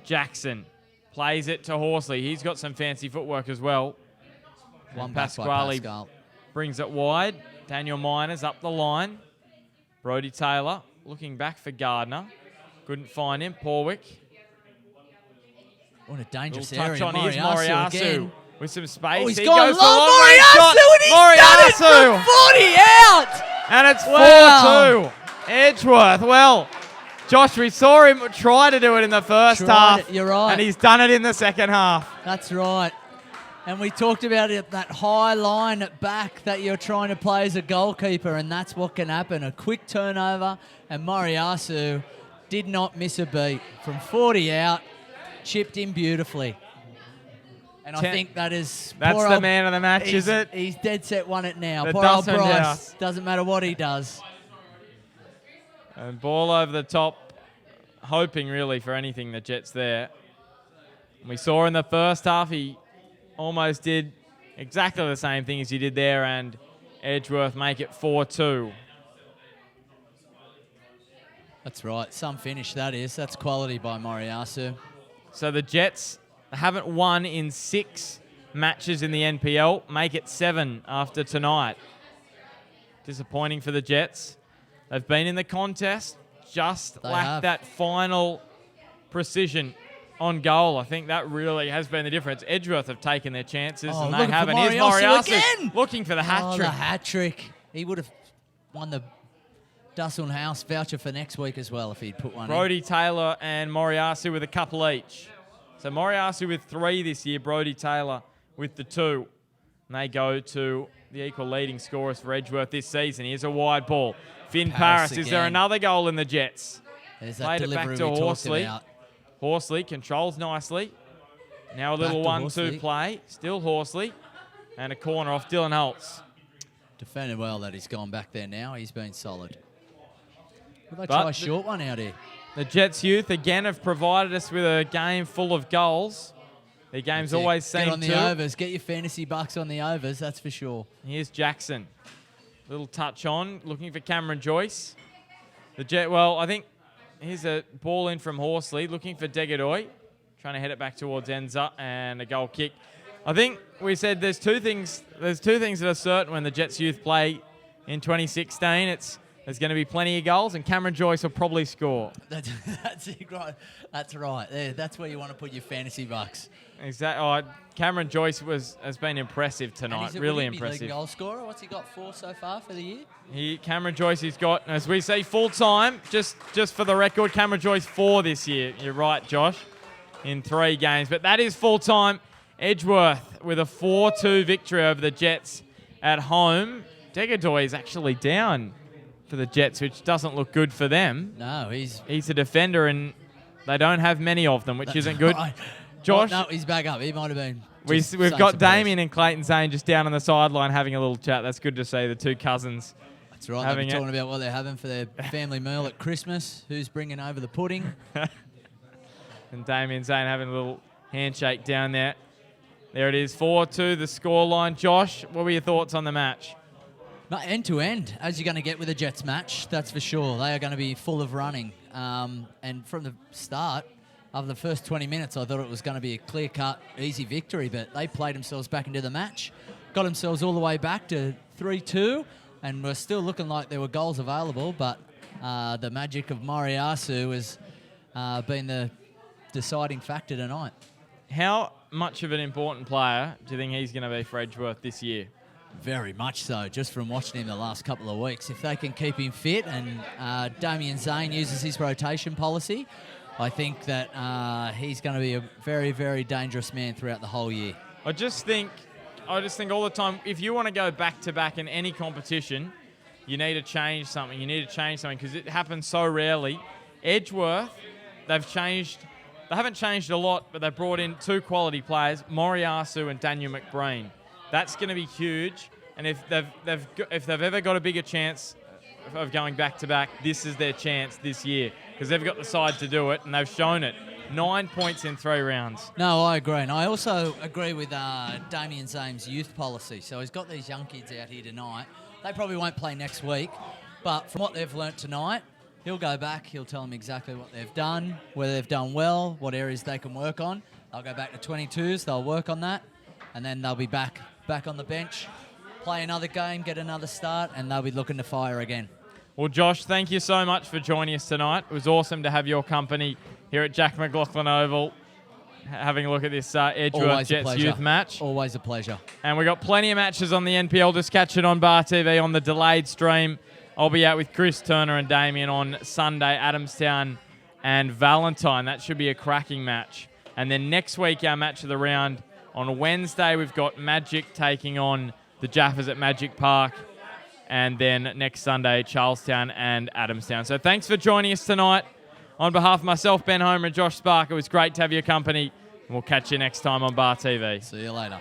Jackson. Plays it to Horsley. He's got some fancy footwork as well. One And back by Pasquale Pascal. brings it wide. Daniel Miners up the line. Brodie Taylor looking back for Gardner. Couldn't find him. Porwick. What a dangerous Little touch area. on. Here's Moriyasu Moriyasu again. with some space. Oh, he's He gone goes for a long. long-range shot. Moriyasu, and he's done it from 40 out. And it's Wow. 4-2. Edgeworth. Well, Josh, we saw him try to do it in the first half. You're right. And he's done it in the second half. That's right. And we talked about it, that high line at back that you're trying to play as a goalkeeper, and that's what can happen. A quick turnover, and Moriyasu did not miss a beat. From 40 out, chipped in beautifully. And I think that is... That's poor the old- man of the match, is it? He's dead set won it now. The Poor old dozen Bryce. douse. Doesn't matter what he does. And ball over the top, hoping really for anything, the Jets there. And we saw in the first half, he almost did exactly the same thing as he did there, and Edgeworth make it 4-2. That's right. Some finish, that is. That's quality by Moriyasu. So the Jets haven't won in 6 matches in the NPL, make it 7 after tonight. Disappointing for the Jets. They've been in the contest, just They lacked have. that final precision on goal. I think that really has been the difference. Edgeworth have taken their chances, Oh, and they looking for haven't. Here's Moriyasu Moriyasu again. looking for the hat Oh, trick. the hat trick. He would have won the Dusseln House voucher for next week as well if he'd put one in. Brodie Taylor and Moriyasu with a couple each. So Moriyasu with 3 this year, Brodie Taylor with the 2. And they go to the equal leading scorers for Edgeworth this season. Here's a wide ball. Finn Paris. Is there again. another goal in the Jets? There's that Played it delivery back we to talked Horsley. about. Horsley controls nicely. Now a Back little to 1-2 Horsley. play. Still Horsley. And a corner off Dylan Holtz. Defended well that he's gone back there now. He's been solid. Will they But try a short one out here? The Jets youth, again, have provided us with a game full of goals. Their games That's it. always seem Get on the to. overs. Get your fantasy bucks on the overs, that's for sure. Here's Jackson. Little touch on, looking for Cameron Joyce. The Jet, well, I think here's a ball in from Horsley, looking for Degadoy. Trying to head it back towards Enza, and a goal kick. I think we said there's two things that are certain when the Jets youth play in 2016. There's going to be plenty of goals, and Cameron Joyce will probably score. That's it, right. That's right. There, that's where you want to put your fantasy bucks. Exactly. Oh, Cameron Joyce has been impressive And tonight. he's a- Really would he be leading impressive. goal scorer. What's he got, 4 so far for the year? Cameron Joyce, he's got, as we say, full time. Just for the record, Cameron Joyce 4 this year. You're right, Josh, in 3 games. But that is full time. Edgeworth with a 4-2 victory over the Jets at home. Degadoy is actually down for the Jets, which doesn't look good for them. No, he's... He's a defender, and they don't have many of them, which isn't good. Right. Josh? Oh, no, he's back up. He might have been... We've just got saying some Damien and Clayton Zane just down on the sideline having a little chat. That's good to see, the two cousins. That's right. They've having been it. talking about what they're having for their family meal at Christmas. Who's bringing over the pudding? And Damien Zane having a little handshake down there. There it is, 4-2 the scoreline. Josh, what were your thoughts on the match? Not end to end, as you're going to get with a Jets match, that's for sure. They are going to be full of running. And from the start, after the first 20 minutes, I thought it was going to be a clear-cut, easy victory, but they played themselves back into the match, got themselves all the way back to 3-2, and were still looking like there were goals available, but the magic of Moriyasu has been the deciding factor tonight. How much of an important player do you think he's going to be for Edgeworth this year? Very much so, just from watching him the last couple of weeks. If they can keep him fit and Damien Zane uses his rotation policy, I think that he's going to be a very, very dangerous man throughout the whole year. I just think all the time, if you want to go back-to-back in any competition, you need to change something. You need to change something because it happens so rarely. Edgeworth, they haven't changed a lot, but they've brought in 2 quality players, Moriyasu and Daniel McBreen. That's going to be huge, and if they've ever got a bigger chance of going back-to-back, this is their chance this year because they've got the side to do it, and they've shown it. 9 points in 3 rounds. No, I agree. And I also agree with Damien Zame's youth policy. So he's got these young kids out here tonight. They probably won't play next week. But from what they've learnt tonight, he'll go back. He'll tell them exactly what they've done, whether they've done well, what areas they can work on. They'll go back to 22s. They'll work on that. And then they'll be back on the bench, play another game, get another start, and they'll be looking to fire again. Well, Josh, thank you so much for joining us tonight. It was awesome to have your company here at Jack McLaughlin Oval, having a look at this Edgeworth Jets youth match. Always a pleasure. And we've got plenty of matches on the NPL. Just catch it on Bar TV on the delayed stream. I'll be out with Chris Turner and Damien on Sunday, Adamstown and Valentine. That should be a cracking match. And then next week, our match of the round. On Wednesday, we've got Magic taking on the Jaffers at Magic Park. And then next Sunday, Charlestown and Adamstown. So thanks for joining us tonight. On behalf of myself, Ben Homer, and Josh Spark, it was great to have your company. And we'll catch you next time on Bar TV. See you later.